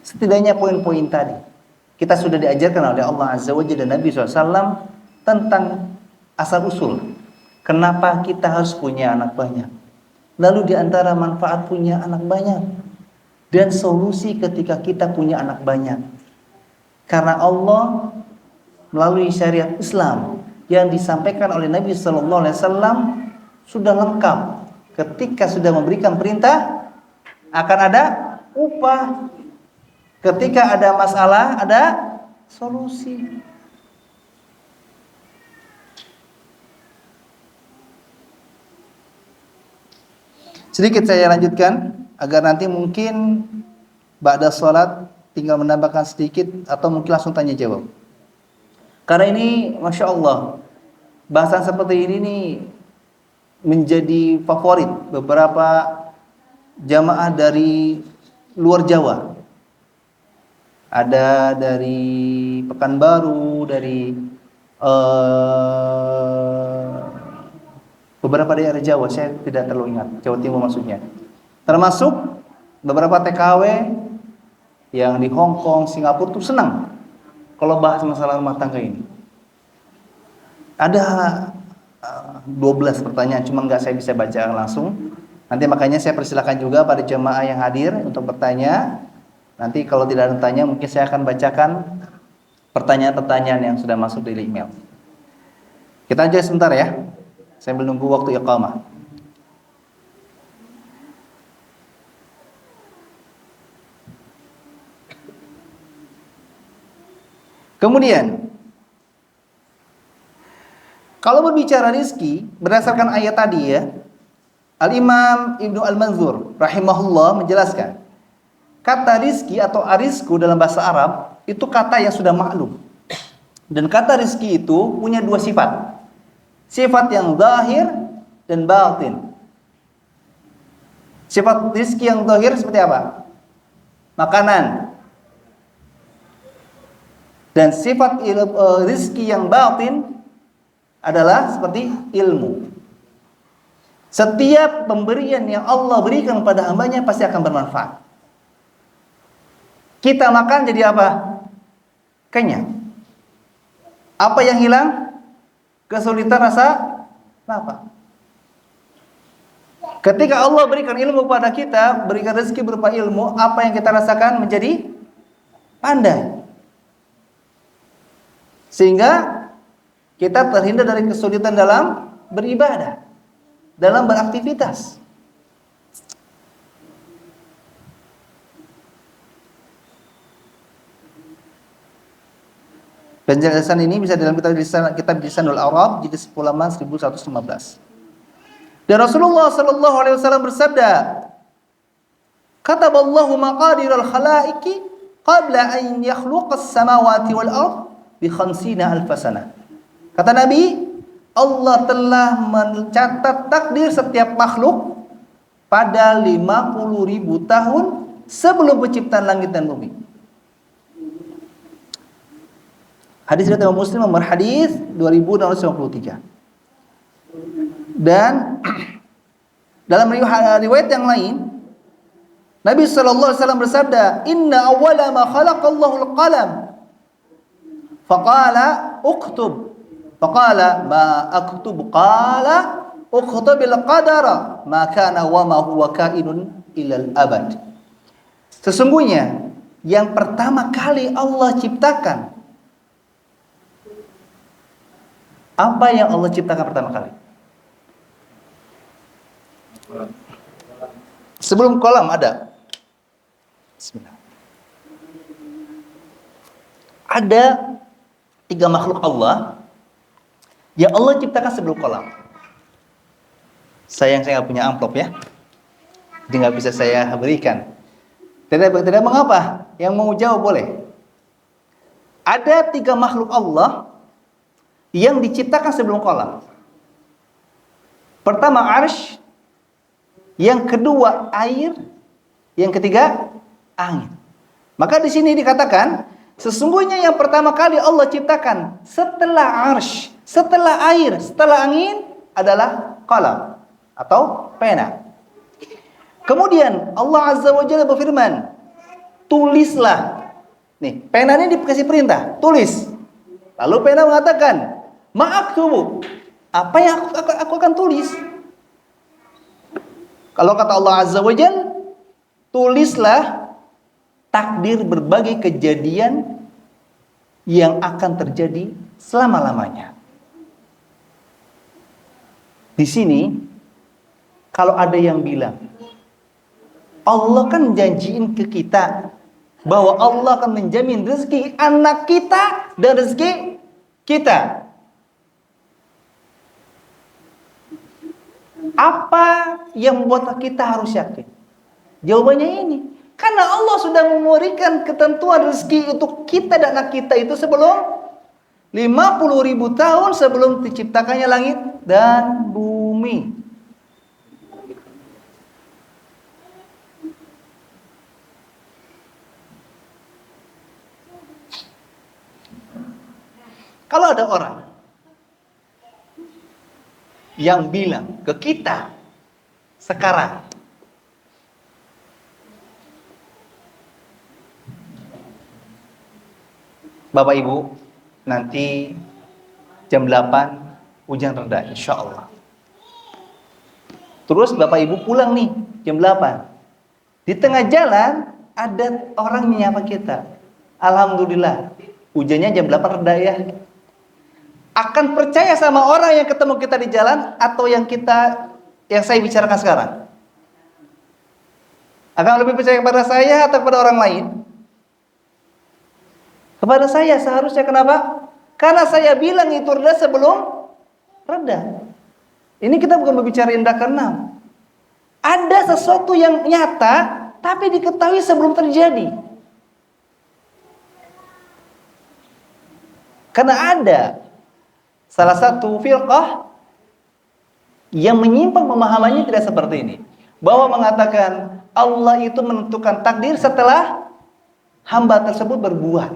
setidaknya poin-poin tadi kita sudah diajarkan oleh Allah Azza wa Jalla dan Nabi SAW tentang asal usul kenapa kita harus punya anak banyak. Lalu diantara manfaat punya anak banyak dan solusi ketika kita punya anak banyak. Karena Allah melalui syariat Islam yang disampaikan oleh Nabi SAW sudah lengkap. Ketika sudah memberikan perintah, akan ada upah. Ketika ada masalah, ada solusi. Sedikit saya lanjutkan agar nanti mungkin ba'da sholat tinggal menambahkan sedikit atau mungkin langsung tanya jawab. Karena ini Masya Allah, bahasan seperti ini nih menjadi favorit beberapa jamaah dari luar Jawa. Ada dari Pekanbaru, dari beberapa daerah Jawa, saya tidak terlalu ingat, Jawa Timur maksudnya. Termasuk beberapa TKW yang di Hong Kong, Singapura tuh senang kalau bahas masalah rumah tangga ini. Ada 12 pertanyaan, cuma nggak saya bisa baca langsung. Nanti makanya saya persilakan juga pada jemaah yang hadir untuk bertanya. Nanti kalau tidak ada tanya, mungkin saya akan bacakan pertanyaan-pertanyaan yang sudah masuk di email. Kita aja sebentar ya. Saya menunggu waktu iqamah. Kemudian, kalau berbicara rizki, berdasarkan ayat tadi ya, Al-Imam Ibnu Al-Manzur rahimahullah menjelaskan, kata rizki atau arizku dalam bahasa Arab itu kata yang sudah maklum. Dan kata rizki itu punya dua sifat. Sifat yang zahir dan batin. Sifat rizki yang zahir seperti apa? Makanan. Dan sifat rizki yang batin adalah seperti ilmu. Setiap pemberian yang Allah berikan kepada hambanya pasti akan bermanfaat. Kita makan jadi apa? Kenyang. Apa yang hilang? Kesulitan rasa lapar. Ketika Allah berikan ilmu kepada kita, berikan rezeki berupa ilmu, apa yang kita rasakan menjadi pandai. Sehingga kita terhindar dari kesulitan dalam beribadah, dalam beraktivitas. Penjelasan ini bisa dalam kitab Lisanul Arab jilid 10 halaman 1115. Dan Rasulullah sallallahu alaihi wasallam bersabda, "Kataballahu maqadiral khalaiqi qabla an yakhluqas samawati wal ard bi 50,000 sanah." Kata Nabi, Allah telah mencatat takdir setiap makhluk pada 50.000 tahun sebelum penciptaan langit dan bumi. Hadis riwayat Imam Muslim nomor hadis 2653. Dan dalam riwayat yang lain, Nabi sallallahu alaihi wasallam bersabda, "Inna awwala ma khalaqallahu al-qalam. Faqala uktub." Faqala ma aktub? Qala uktubil qadara ma kana wa ma huwa kainun ilal abad. Sesungguhnya yang pertama kali Allah ciptakan, apa yang Allah ciptakan pertama kali? Sebelum kolam ada. Bismillah. Ada 3 makhluk Allah yang Allah ciptakan sebelum kolam. Sayang saya nggak punya amplop ya, jadi nggak bisa saya berikan. Tidak mengapa, yang mau jawab boleh. Ada 3 makhluk Allah yang diciptakan sebelum kolam. Pertama arsy, yang kedua air, yang ketiga angin. Maka di sini dikatakan sesungguhnya yang pertama kali Allah ciptakan setelah arsy, setelah air, setelah angin adalah qalam atau pena. Kemudian Allah Azza wa Jalla berfirman, tulislah. Nih, pena ini dikasih perintah, tulis. Lalu pena mengatakan, ma'aktubu. Apa yang aku akan tulis? Kalau kata Allah Azza wa Jalla, tulislah takdir berbagai kejadian yang akan terjadi selama-lamanya. Di sini, kalau ada yang bilang, Allah kan janjiin ke kita bahwa Allah akan menjamin rezeki anak kita dan rezeki kita. Apa yang membuat kita harus yakin? Jawabannya ini, karena Allah sudah memberikan ketentuan rezeki untuk kita dan anak kita itu sebelum 50.000 tahun sebelum diciptakannya langit dan bumi. Kalau ada orang yang bilang ke kita sekarang, Bapak Ibu, nanti jam 8 hujan reda insya Allah. Terus Bapak Ibu pulang nih jam 8. Di tengah jalan ada orang menyapa kita. Alhamdulillah, hujannya jam 8 reda ya. Akan percaya sama orang yang ketemu kita di jalan atau yang saya bicarakan sekarang? Akan lebih percaya kepada saya atau kepada orang lain? Kepada saya seharusnya. Kenapa? Karena saya bilang itu reda sebelum reda. Ini kita bukan berbicara indah keenam. Ada sesuatu yang nyata tapi diketahui sebelum terjadi. Karena ada salah satu firqah yang menyimpang pemahamannya tidak seperti ini. Bahwa mengatakan Allah itu menentukan takdir setelah hamba tersebut berbuat.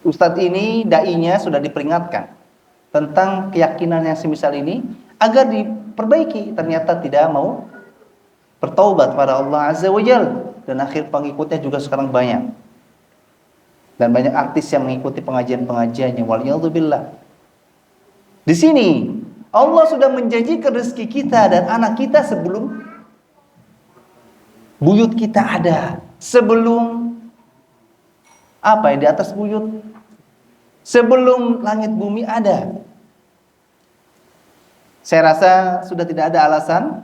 Ustadz ini, da'inya sudah diperingatkan tentang keyakinan yang semisal ini agar diperbaiki. Ternyata tidak mau bertaubat pada Allah Azza wa Jalla, dan akhir pengikutnya juga sekarang banyak. Dan banyak artis yang mengikuti pengajian-pengajiannya. Waliyadzubillah. Di sini Allah sudah menjanjikan rezeki kita dan anak kita sebelum buyut kita ada, sebelum apa yang di atas buyut, sebelum langit bumi ada. Saya rasa sudah tidak ada alasan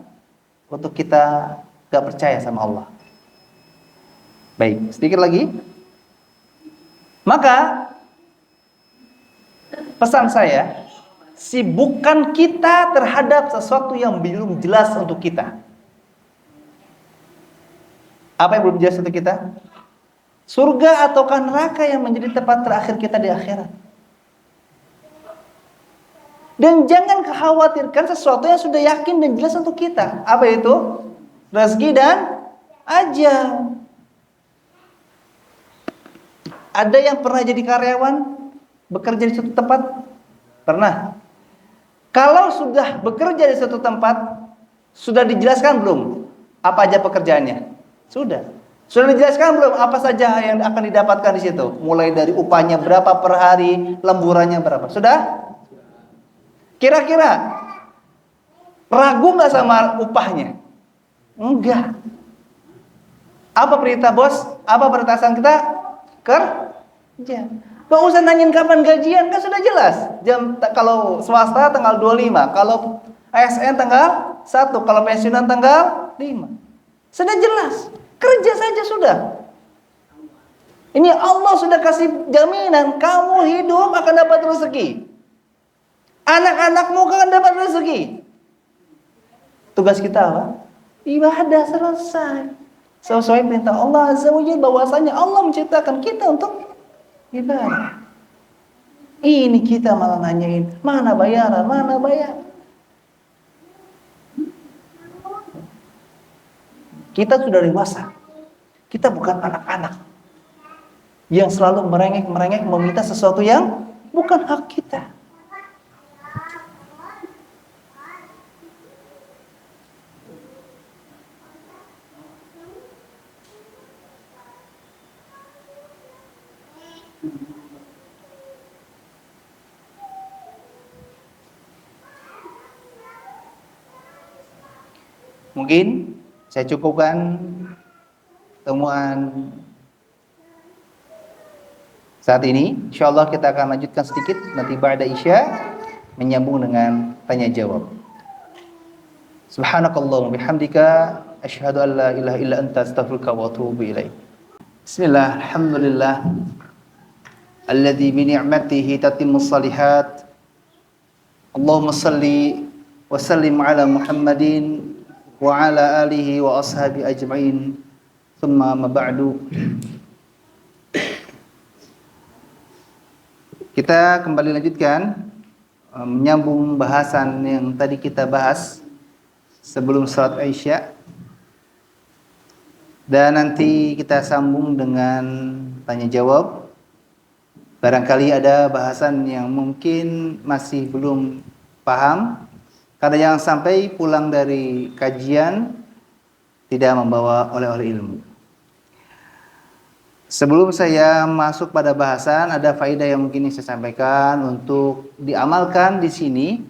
untuk kita gak percaya sama Allah. Baik, sedikit lagi. Maka pesan saya, sibukkan kita terhadap sesuatu yang belum jelas untuk kita. Apa yang belum jelas untuk kita? Surga ataukah neraka yang menjadi tempat terakhir kita di akhirat. Dan jangan khawatirkan sesuatu yang sudah yakin dan jelas untuk kita. Apa itu? Rezeki dan ajal. Ada yang pernah jadi karyawan, bekerja di suatu tempat? Pernah. Kalau sudah bekerja di suatu tempat, sudah dijelaskan belum apa aja pekerjaannya? Sudah. Sudah dijelaskan belum apa saja yang akan didapatkan di situ? Mulai dari upahnya berapa per hari, lemburannya berapa? Sudah? Kira-kira ragu nggak sama upahnya? Enggak. Apa perintah bos? Apa peretasan kita? Kerja. Gak usah nanyain kapan gajian, kan sudah jelas. Kalau swasta tanggal 25, kalau ASN tanggal 1, kalau pensiunan tanggal 5. Sudah jelas. Kerja saja sudah. Ini Allah sudah kasih jaminan, kamu hidup akan dapat rezeki. Anak-anakmu akan dapat rezeki. Tugas kita apa? Ibadah selesai. Sesuai perintah Allah Azza wa Jalla, bahwasanya Allah menciptakan kita untuk ibadah. Ini kita malah nanyain, mana bayaran, mana bayar. Kita sudah dewasa. Kita bukan anak-anak yang selalu merengek-merengek meminta sesuatu yang bukan hak kita. Mungkin saya cukupkan temuan saat ini. Insyaallah kita akan lanjutkan sedikit nanti ba'da Isya, menyambung dengan tanya jawab. Subhanakallahumma bihamdika asyhadu an la ilaha illa anta astaghfiruka wa atubu ilaik. Bismillah, alhamdulillah alladzi bi ni'matihi tatimmus shalihat. Allahumma shalli wa sallim ala Muhammadin wa ala alihi wa ashabi ajma'in. Thumma ma ba'du. Kita kembali lanjutkan menyambung bahasan yang tadi kita bahas sebelum salat Isya. Dan nanti kita sambung dengan tanya jawab. Barangkali ada bahasan yang mungkin masih belum paham, karena jangan sampai pulang dari kajian tidak membawa oleh-oleh ilmu. Sebelum saya masuk pada bahasan, ada faedah yang mungkin saya sampaikan untuk diamalkan di sini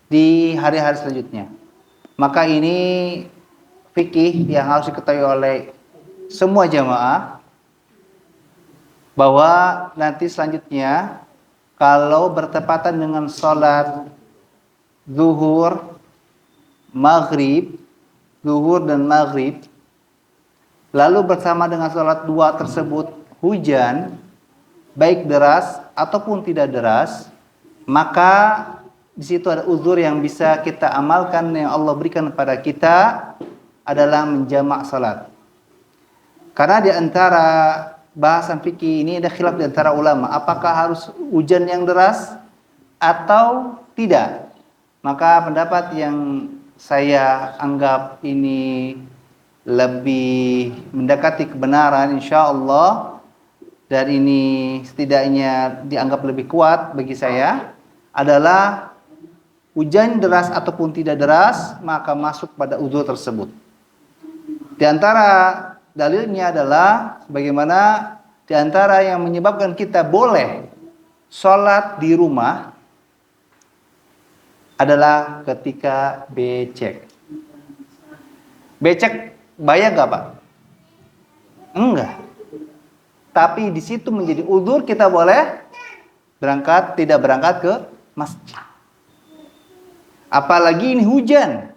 di hari-hari selanjutnya. Maka ini fikih yang harus diketahui oleh semua jamaah, bahwa nanti selanjutnya kalau bertepatan dengan sholat zuhur, maghrib, zuhur dan maghrib, lalu bersama dengan sholat dua tersebut hujan, baik deras ataupun tidak deras, maka di situ ada uzur yang bisa kita amalkan, yang Allah berikan kepada kita adalah menjamak salat. Karena di antara bahasan fikih ini ada khilaf di antara ulama, apakah harus hujan yang deras atau tidak. Maka pendapat yang saya anggap ini lebih mendekati kebenaran insyaallah, dan ini setidaknya dianggap lebih kuat bagi saya, adalah hujan deras ataupun tidak deras maka masuk pada uzur tersebut. Di antara dalilnya adalah bagaimana di antara yang menyebabkan kita boleh sholat di rumah adalah ketika becek. Becek bahaya nggak Pak? Enggak. Tapi di situ menjadi uzur kita boleh berangkat, tidak berangkat ke masjid. Apalagi ini hujan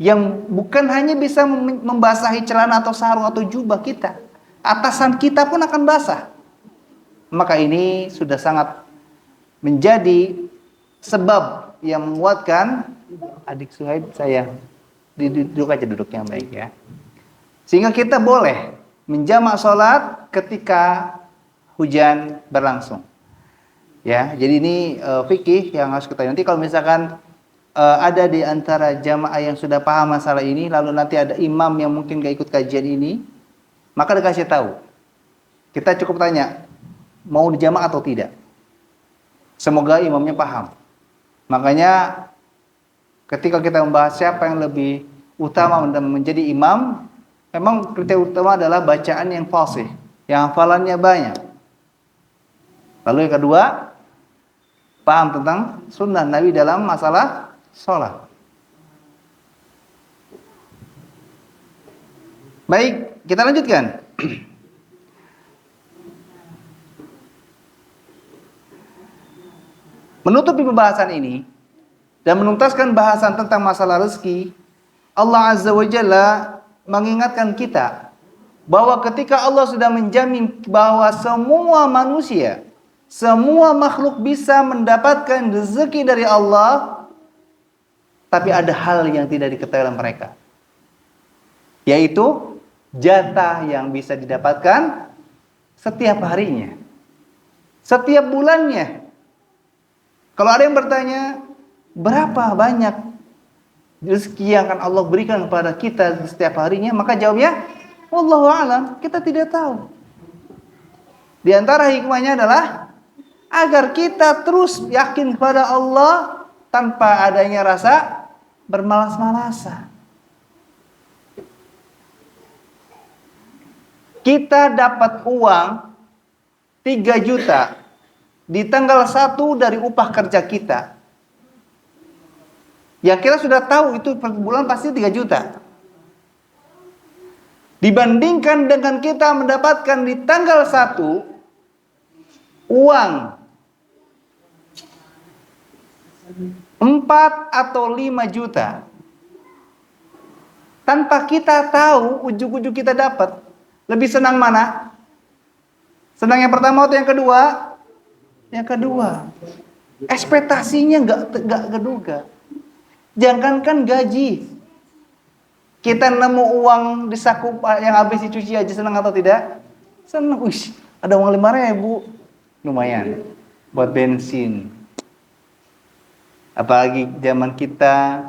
yang bukan hanya bisa membasahi celana atau sarung atau jubah kita, atasan kita pun akan basah. Maka ini sudah sangat menjadi sebab yang menguatkan. Adik Suhaib saya duduk aja, duduknya baik ya, sehingga kita boleh menjamak sholat ketika hujan berlangsung. Ya, jadi ini fikih yang harus kita. Nanti kalau misalkan ada di antara jamaah yang sudah paham masalah ini, lalu nanti ada imam yang mungkin gak ikut kajian ini, maka dikasih tahu. Kita cukup tanya, mau dijamak atau tidak? Semoga imamnya paham. Makanya ketika kita membahas siapa yang lebih utama menjadi imam, memang kriteria utama adalah bacaan yang fasih, yang hafalannya banyak. Lalu yang kedua, paham tentang sunnah Nabi dalam masalah sholat. Baik, kita lanjutkan. Menutupi pembahasan ini dan menuntaskan bahasan tentang masalah rezeki, Allah Azza wa Jalla mengingatkan kita bahwa ketika Allah sudah menjamin bahwa semua manusia, semua makhluk bisa mendapatkan rezeki dari Allah, tapi ada hal yang tidak diketahui oleh mereka, yaitu jatah yang bisa didapatkan setiap harinya, setiap bulannya. Kalau ada yang bertanya, berapa banyak rezeki yang akan Allah berikan kepada kita setiap harinya, maka jawabnya, wallahu a'lam, kita tidak tahu. Di antara hikmahnya adalah agar kita terus yakin kepada Allah tanpa adanya rasa bermalas-malasan. Kita dapat uang 3 juta di tanggal 1 dari upah kerja kita, yang kita sudah tahu itu per bulan pasti 3 juta. Dibandingkan dengan kita mendapatkan di tanggal 1 uang 4 atau 5 juta. Tanpa kita tahu ujung-ujung kita dapat. Lebih senang mana? Senang yang pertama atau yang kedua? Yang kedua. Ekspektasinya nggak keduga. Jangankan gaji, kita nemu uang di saku yang habis dicuci aja senang atau tidak? Senang. Wih, ada uang 5.000, lumayan buat bensin. Apalagi zaman kita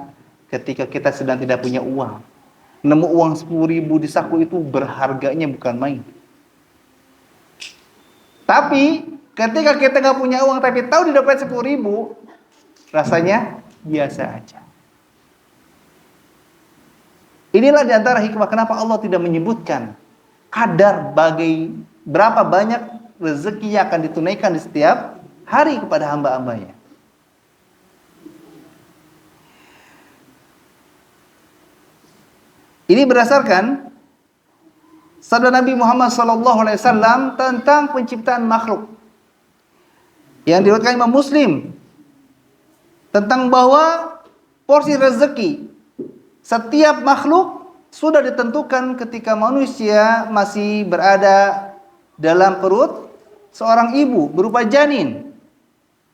ketika kita sedang tidak punya uang, nemu uang 10.000 di saku itu berharganya bukan main. Tapi ketika kita nggak punya uang tapi tahu didapat 10.000, rasanya biasa aja. Inilah diantara hikmah kenapa Allah tidak menyebutkan kadar berapa banyak rezeki yang akan ditunaikan di setiap hari kepada hamba-hambanya. Ini berdasarkan sabda Nabi Muhammad SAW tentang penciptaan makhluk yang diriwayatkan Imam Muslim, tentang bahwa porsi rezeki setiap makhluk sudah ditentukan ketika manusia masih berada dalam perut seorang ibu berupa janin,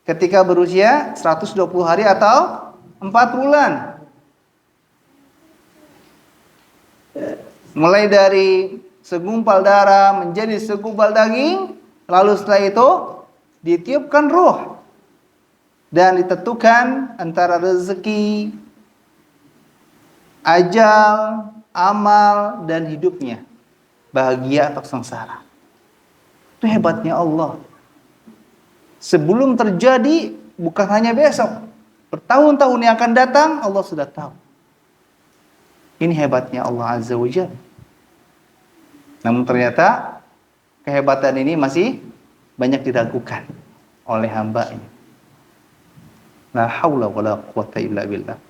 ketika berusia 120 hari atau 4 bulan. Mulai dari segumpal darah menjadi segumpal daging, lalu setelah itu ditiupkan ruh dan ditentukan antara rezeki, ajal, amal, dan hidupnya, bahagia atau sengsara. Itu hebatnya Allah. Sebelum terjadi, bukan hanya besok, bertahun-tahun yang akan datang, Allah sudah tahu. Ini hebatnya Allah Azza wa Jalla. Namun ternyata kehebatan ini masih banyak diragukan oleh hamba-Nya. La haula wala quwata illa billah.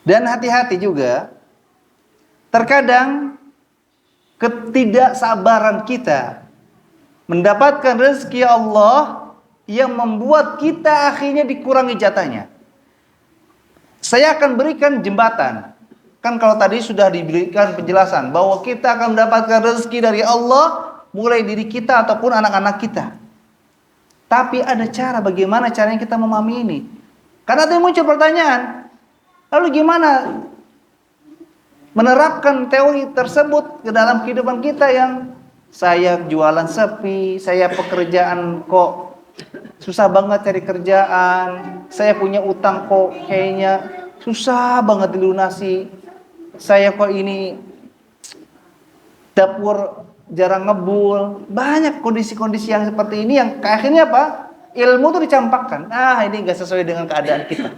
Dan hati-hati juga, terkadang ketidaksabaran kita mendapatkan rezeki Allah yang membuat kita akhirnya dikurangi jatahnya. Saya akan berikan jembatan. Kan kalau tadi sudah diberikan penjelasan bahwa kita akan mendapatkan rezeki dari Allah mulai diri kita ataupun anak-anak kita. Tapi ada cara, bagaimana caranya kita memahami ini. Karena ada muncul pertanyaan, lalu gimana menerapkan teori tersebut ke dalam kehidupan kita yang saya jualan sepi, saya pekerjaan kok susah banget cari kerjaan, saya punya utang kok kayaknya susah banget dilunasi, saya kok ini dapur jarang ngebul. Banyak kondisi-kondisi yang seperti ini yang akhirnya apa? Ilmu tuh dicampakkan. Ini gak sesuai dengan keadaan kita.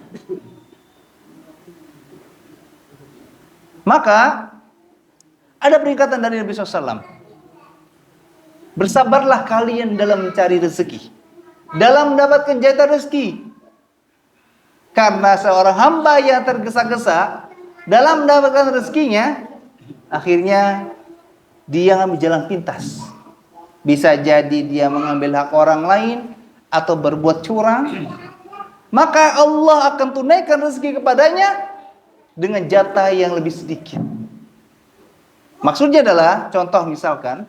Maka ada peringatan dari Nabi SAW. Bersabarlah kalian dalam mencari rezeki, dalam mendapatkan jatah rezeki. Karena seorang hamba yang tergesa-gesa dalam mendapatkan rezekinya, akhirnya dia ngambil jalan pintas. Bisa jadi dia mengambil hak orang lain atau berbuat curang. Maka Allah akan tunaikan rezeki kepadanya dengan jatah yang lebih sedikit. Maksudnya adalah, contoh misalkan,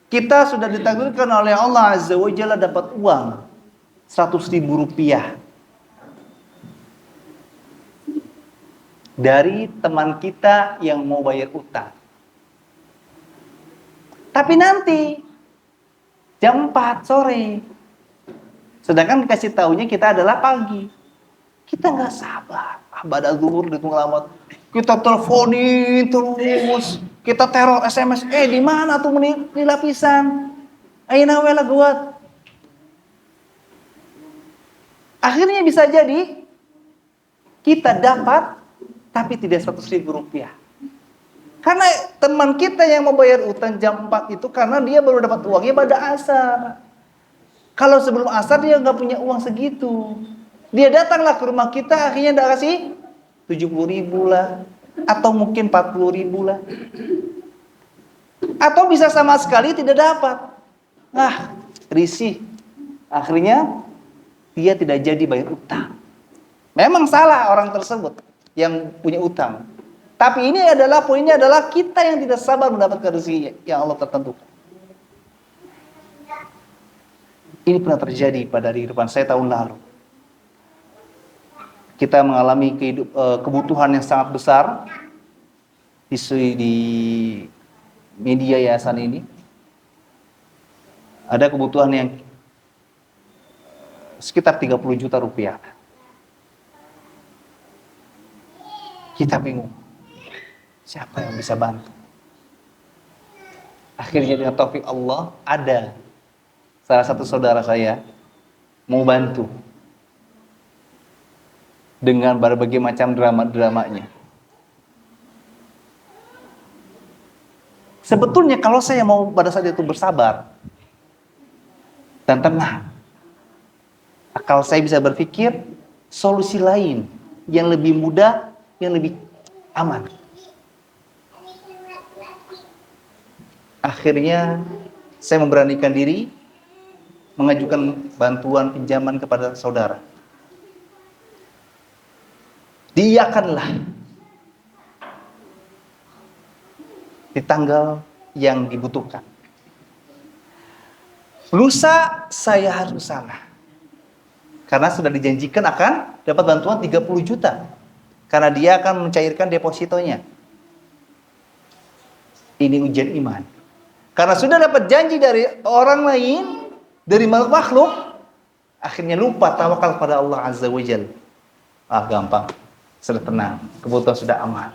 kita sudah ditakdirkan oleh Allah Azza wa Jalla dapat uang 100.000 rupiah dari teman kita yang mau bayar utang. Tapi nanti jam 4 sore, sedangkan kasih tahunya kita adalah pagi. Kita nggak sabar. Pada zuhur ditunggu lama, kita teleponin terus, kita teror SMS, di mana tuh di lapisan, aina wela guat. Akhirnya bisa jadi kita dapat, tapi tidak 100.000 rupiah. Karena teman kita yang mau bayar utang jam 4 itu karena dia baru dapat uangnya pada asar. Kalau sebelum asar dia nggak punya uang segitu. Dia datanglah ke rumah kita, akhirnya tidak kasih 70.000 lah, atau mungkin 40.000 lah, atau bisa sama sekali tidak dapat. Risih. Akhirnya dia tidak jadi bayar utang. Memang salah orang tersebut yang punya utang. Tapi ini adalah poinnya adalah kita yang tidak sabar mendapatkan rezeki yang Allah tertentukan. Ini pernah terjadi pada kehidupan saya tahun lalu. Kita mengalami kebutuhan yang sangat besar di media yayasan ini. Ada kebutuhan yang sekitar 30 juta rupiah. Kita bingung, siapa yang bisa bantu? Akhirnya dengan taufik Allah, ada salah satu saudara saya mau bantu dengan berbagai macam drama-dramanya. Sebetulnya kalau saya mau pada saat itu bersabar dan tenang, akal saya bisa berpikir, solusi lain yang lebih mudah, yang lebih aman. Akhirnya saya memberanikan diri mengajukan bantuan pinjaman kepada saudara. Diiyakanlah di tanggal yang dibutuhkan. Lusa saya harus sana. Karena sudah dijanjikan akan dapat bantuan 30 juta. Karena dia akan mencairkan depositonya. Ini ujian iman. Karena sudah dapat janji dari orang lain, dari makhluk, akhirnya lupa tawakal pada Allah Azza wa Jalla. Gampang. Sudah tenang. Kebutuhan sudah aman.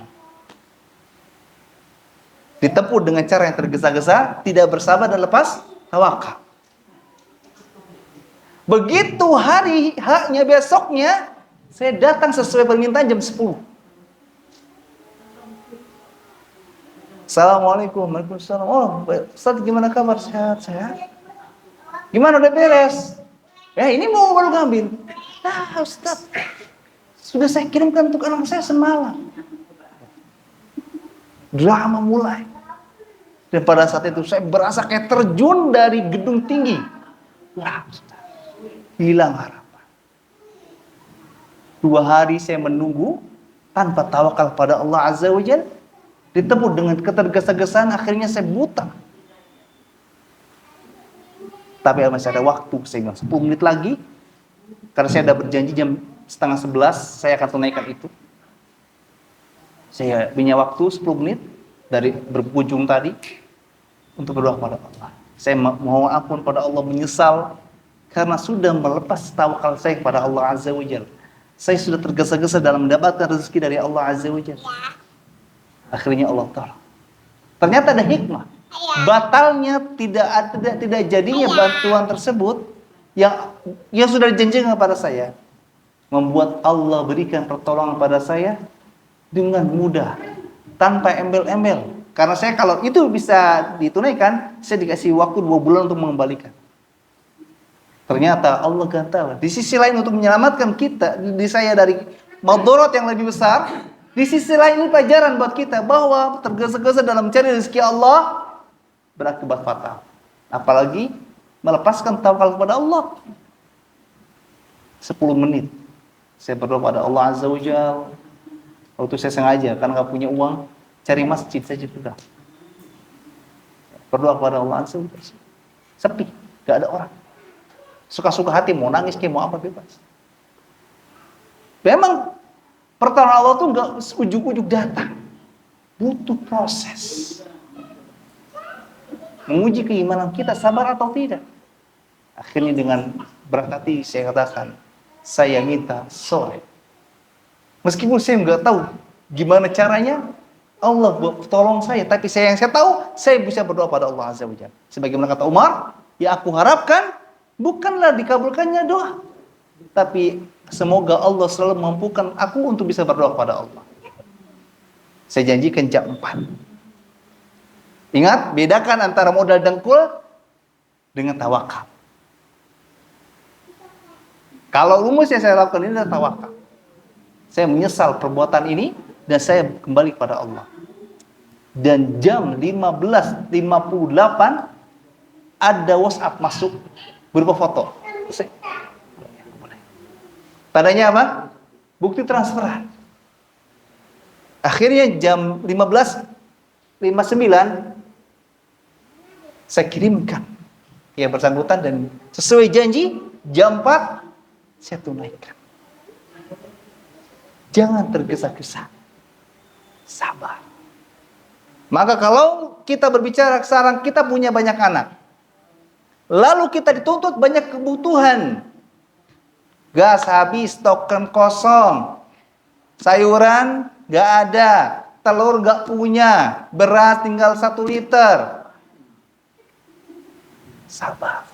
Ditempuh dengan cara yang tergesa-gesa, tidak bersabar dan lepas tawakal. Begitu hari haknya besoknya, saya datang sesuai permintaan jam 10. Assalamualaikum. Waalaikumsalam. Oh, Ustaz gimana kabar? Sehat? Gimana udah beres? Ya ini mau baru ngambil. Ustaz, sudah saya kirimkan untuk anak saya semalam. Drama mulai. Dan pada saat itu saya berasa kayak terjun dari gedung tinggi. Hilang harapan. 2 hari saya menunggu tanpa tawakal pada Allah Azza wa Jalla. Ditemu dengan ketergesa-gesaan, akhirnya saya buta. Tapi masih ada waktu, saya bilang 10 menit lagi. Karena saya sudah berjanji jam 10:30 saya akan tunaikan itu. Saya punya waktu 10 menit dari berkunjung tadi untuk berdoa kepada Allah. Saya mohon ampun pada Allah, menyesal karena sudah melepas tawakal saya kepada Allah Azza wa Jalla. Saya sudah tergesa-gesa dalam mendapatkan rezeki dari Allah Azza wa Jalla. Akhirnya Allah tolong. Ternyata ada hikmah. Batalnya tidak jadinya bantuan tersebut yang sudah dijanjikan kepada saya, membuat Allah berikan pertolongan pada saya dengan mudah, tanpa embel-embel. Karena saya kalau itu bisa ditunaikan, saya dikasih waktu 2 bulan untuk mengembalikan. Ternyata Allah gantalah. Di sisi lain untuk menyelamatkan kita, di saya dari madharat yang lebih besar. Di sisi lain ini pelajaran buat kita bahwa tergesa-gesa dalam mencari rezeki Allah berakibat fatal. Apalagi melepaskan tawakal kepada Allah. 10 menit saya berdoa pada Allah Azza wa Jalla. Waktu saya sengaja karena nggak punya uang, cari masjid saja sudah. Berdoa kepada Allah Azza wa Jalla. Sepi, nggak ada orang. Suka-suka hati, mau nangis, mau apa, bebas. Memang pertolongan Allah tuh nggak ujuk-ujuk datang. Butuh proses. Menguji keimanan kita, sabar atau tidak. Akhirnya dengan berat hati saya katakan, saya minta soleh. Meskipun saya nggak tahu gimana caranya, Allah tolong saya. Tapi yang saya tahu, saya bisa berdoa pada Allah Azza wa Jalla. Sebagaimana kata Umar, ya aku harapkan bukanlah dikabulkannya doa, tapi semoga Allah selalu mampukan aku untuk bisa berdoa kepada Allah. Saya janjikan jam 4. Ingat, bedakan antara modal dengkul dengan tawakal. Kalau rumus yang saya lakukan ini adalah tawakal. Saya menyesal perbuatan ini dan saya kembali kepada Allah. Dan jam 15.58 ada WhatsApp masuk berupa foto. Tandanya apa? Bukti transferan. Akhirnya jam 15.59 saya kirimkan yang bersangkutan dan sesuai janji jam 4 saya tunaikan. Jangan tergesa-gesa. Sabar. Maka kalau kita berbicara sekarang, kita punya banyak anak. Lalu kita dituntut banyak kebutuhan. Gas habis, token kosong. Sayuran gak ada. Telur gak punya. Beras tinggal 1 liter. Sabar.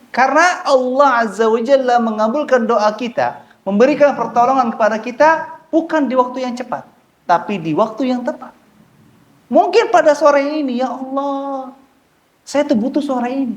Karena Allah Azza wa Jalla mengabulkan doa kita, memberikan pertolongan kepada kita bukan di waktu yang cepat, tapi di waktu yang tepat. Mungkin pada sore ini, ya Allah, saya tuh butuh sore ini.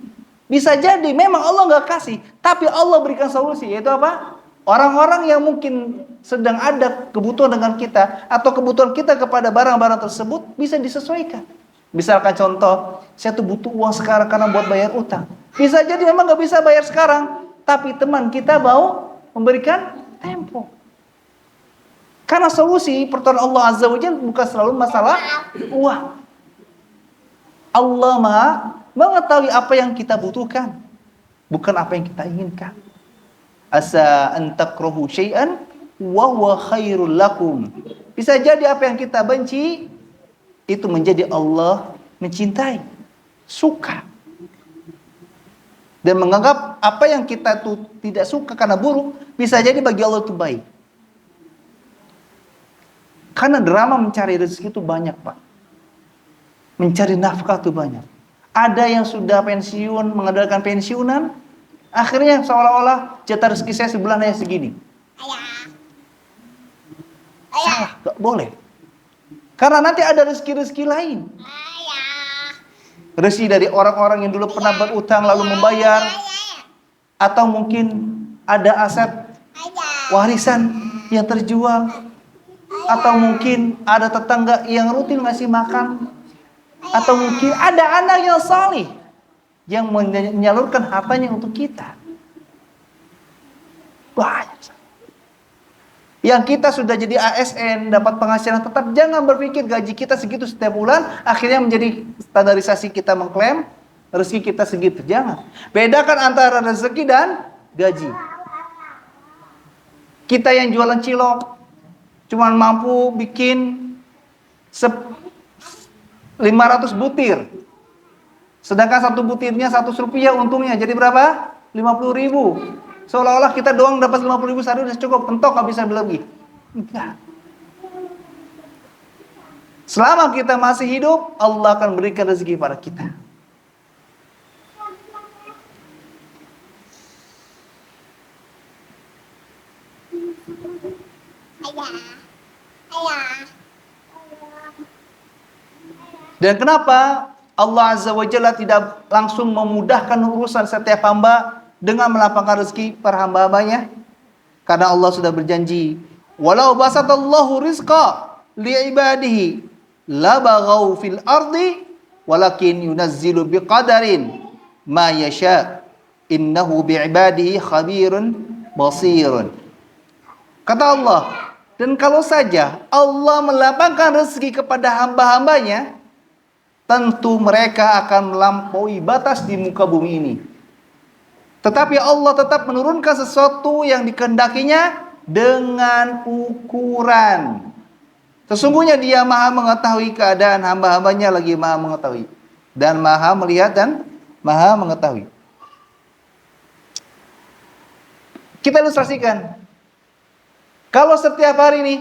Bisa jadi memang Allah nggak kasih, tapi Allah berikan solusi, yaitu apa? Orang-orang yang mungkin sedang ada kebutuhan dengan kita, atau kebutuhan kita kepada barang-barang tersebut bisa disesuaikan. Misalkan contoh, saya tuh butuh uang sekarang karena buat bayar utang. Bisa jadi memang nggak bisa bayar sekarang, tapi teman kita mau memberikan tempo. Karena solusi pertolongan Allah Azza wa Jalla bukan selalu masalah uang. Allah Maha mengetahui apa yang kita butuhkan, bukan apa yang kita inginkan. Asa an takrahu syai'an wa huwa khairul lakum. Bisa jadi apa yang kita benci itu menjadi Allah mencintai, suka. Dan menganggap apa yang kita tuh tidak suka karena buruk, bisa jadi bagi Allah itu baik. Karena drama mencari rezeki itu banyak, Pak. Mencari nafkah itu banyak. Ada yang sudah pensiun, mengandalkan pensiunan, akhirnya seolah-olah jatah rezeki saya sebulan hanya segini. Salah, gak boleh. Karena nanti ada rezeki-rezeki lain. Rezeki dari orang-orang yang dulu pernah berutang lalu membayar. Atau mungkin ada aset warisan yang terjual. Atau mungkin ada tetangga yang rutin ngasih makan. Atau mungkin ada anak yang salih yang menyalurkan hartanya untuk kita. Banyak. Yang kita sudah jadi ASN, dapat penghasilan tetap, jangan berpikir gaji kita segitu setiap bulan, akhirnya menjadi standarisasi kita mengklaim rezeki kita segitu. Jangan. Bedakan antara rezeki dan gaji. Kita yang jualan cilok cuma mampu bikin 500 butir. Sedangkan satu butirnya 100 rupiah untungnya. Jadi berapa? 50.000. Seolah-olah kita doang dapat 50.000 sehari udah cukup. Pentok gak bisa lebih. Enggak. Selama kita masih hidup, Allah akan berikan rezeki pada kita. Dan kenapa Allah Azza wa Jalla tidak langsung memudahkan urusan setiap hamba dengan melapangkan rezeki para hamba-hambanya? Karena Allah sudah berjanji, walau basatallahu rizqa li'ibadihi labaghaw fil ardi walakin yunazzilu biqadarin ma yasha innahu bi'ibadihi khabirun basirun. Kata Allah, dan kalau saja Allah melapangkan rezeki kepada hamba-hambanya, tentu mereka akan melampaui batas di muka bumi ini. Tetapi Allah tetap menurunkan sesuatu yang dikehendakinya dengan ukuran. Sesungguhnya Dia Maha mengetahui keadaan hamba-hambanya, lagi Maha mengetahui. Dan Maha melihat dan Maha mengetahui. Kita ilustrasikan. Kalau setiap hari nih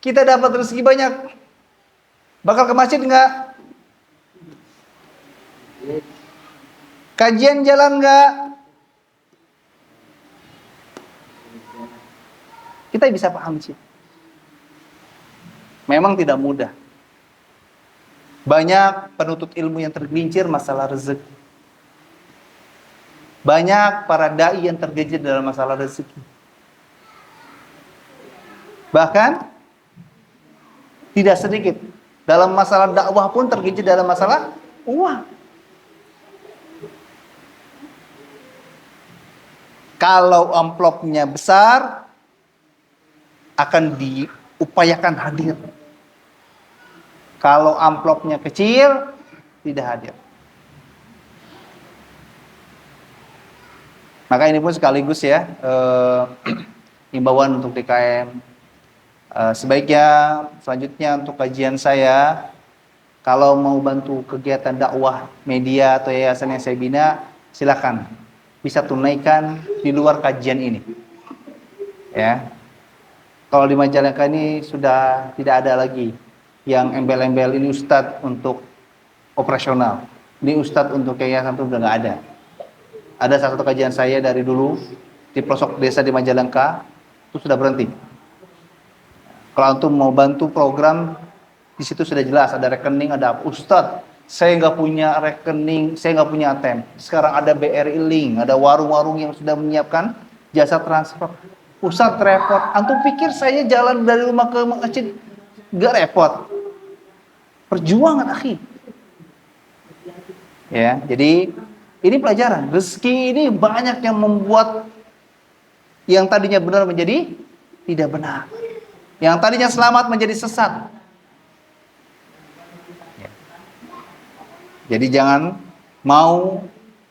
kita dapat rezeki banyak, bakal ke masjid enggak? Kajian jalan enggak? Kita bisa paham sih. Memang tidak mudah. Banyak penuntut ilmu yang tergelincir masalah rezeki. Banyak para dai yang tergelincir dalam masalah rezeki. Bahkan tidak sedikit dalam masalah dakwah pun tergelincir dalam masalah uang. Kalau amplopnya besar, akan diupayakan hadir. Kalau amplopnya kecil, tidak hadir. Maka ini pun sekaligus ya, himbauan untuk DKM. Sebaiknya selanjutnya untuk kajian saya, kalau mau bantu kegiatan dakwah media atau yayasan yang saya bina, silakan. Bisa tunaikan di luar kajian ini. Ya. Kalau di Majalengka ini sudah tidak ada lagi yang embel-embel ini ustadz untuk operasional, ini ustadz untuk yayasan, itu udah nggak ada. Ada salah satu kajian saya dari dulu di pelosok desa di Majalengka, itu sudah berhenti. Kalau antum mau bantu program, di situ sudah jelas ada rekening, ada ustadz Saya nggak punya rekening, saya nggak punya ATM. Sekarang ada BRI Link, ada warung-warung yang sudah menyiapkan jasa transfer. Ustaz repot. Antum pikir saya jalan dari rumah ke masjid nggak repot? Perjuangan, akhi. Ya, jadi ini pelajaran. Rezeki ini banyak yang membuat yang tadinya benar menjadi tidak benar. Yang tadinya selamat menjadi sesat. Jadi jangan mau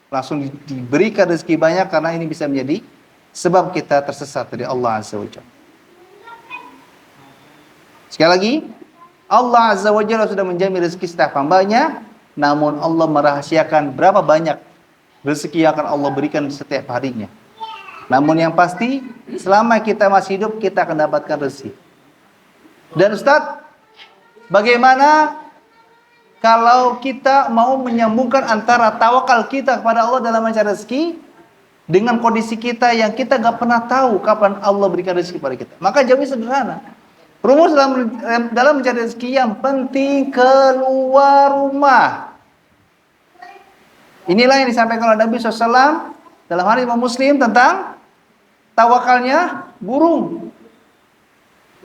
langsung diberikan rezeki banyak, karena ini bisa menjadi sebab kita tersesat dari Allah Azza wa Jalla. Sekali lagi, Allah Azza wa Jalla sudah menjamin rezeki setiap hambanya, namun Allah merahasiakan berapa banyak rezeki yang akan Allah berikan setiap harinya. Namun yang pasti, selama kita masih hidup, kita akan dapatkan rezeki. Dan Ustaz, bagaimana kalau kita mau menyambungkan antara tawakal kita kepada Allah dalam mencari rezeki dengan kondisi kita yang kita gak pernah tahu kapan Allah berikan rezeki kepada kita? Maka jawabnya sederhana. Rumus dalam mencari rezeki, yang penting keluar rumah. Inilah yang disampaikan oleh Nabi SAW dalam hadis Imam Muslim tentang tawakalnya burung.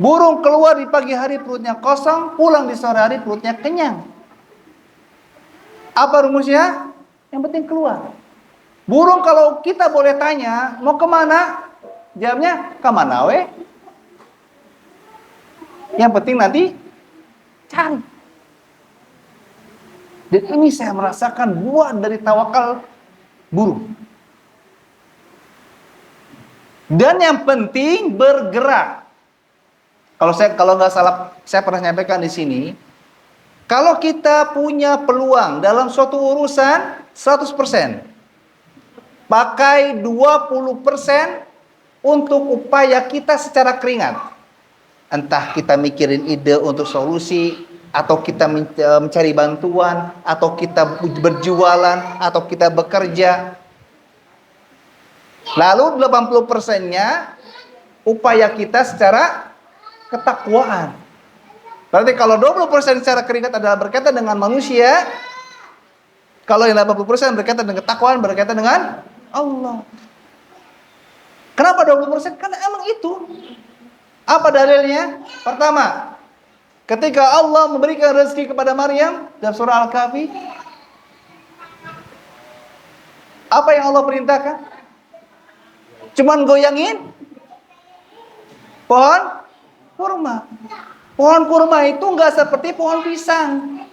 Burung keluar di pagi hari perutnya kosong, pulang di sore hari perutnya kenyang. Apa rumusnya? Yang penting keluar. Burung kalau kita boleh tanya, mau kemana? Jawabnya, kemana we? Yang penting nanti cari. Dan ini saya merasakan buah dari tawakal burung. Dan yang penting bergerak. Kalau nggak salah, saya pernah nyampaikan di sini. Kalau kita punya peluang dalam suatu urusan 100%, pakai 20% untuk upaya kita secara keringat. Entah kita mikirin ide untuk solusi, atau kita mencari bantuan, atau kita berjualan, atau kita bekerja. Lalu 80%-nya upaya kita secara ketakwaan. Berarti kalau 20% secara keringat adalah berkaitan dengan manusia, kalau yang 80% berkaitan dengan ketakwaan, berkaitan dengan Allah. Kenapa 20%? Karena emang itu. Apa dalilnya? Pertama, ketika Allah memberikan rezeki kepada Maryam dalam surah Al-Kahfi, apa yang Allah perintahkan? Cuman goyangin pohon kurma. Pohon kurma itu nggak seperti pohon pisang.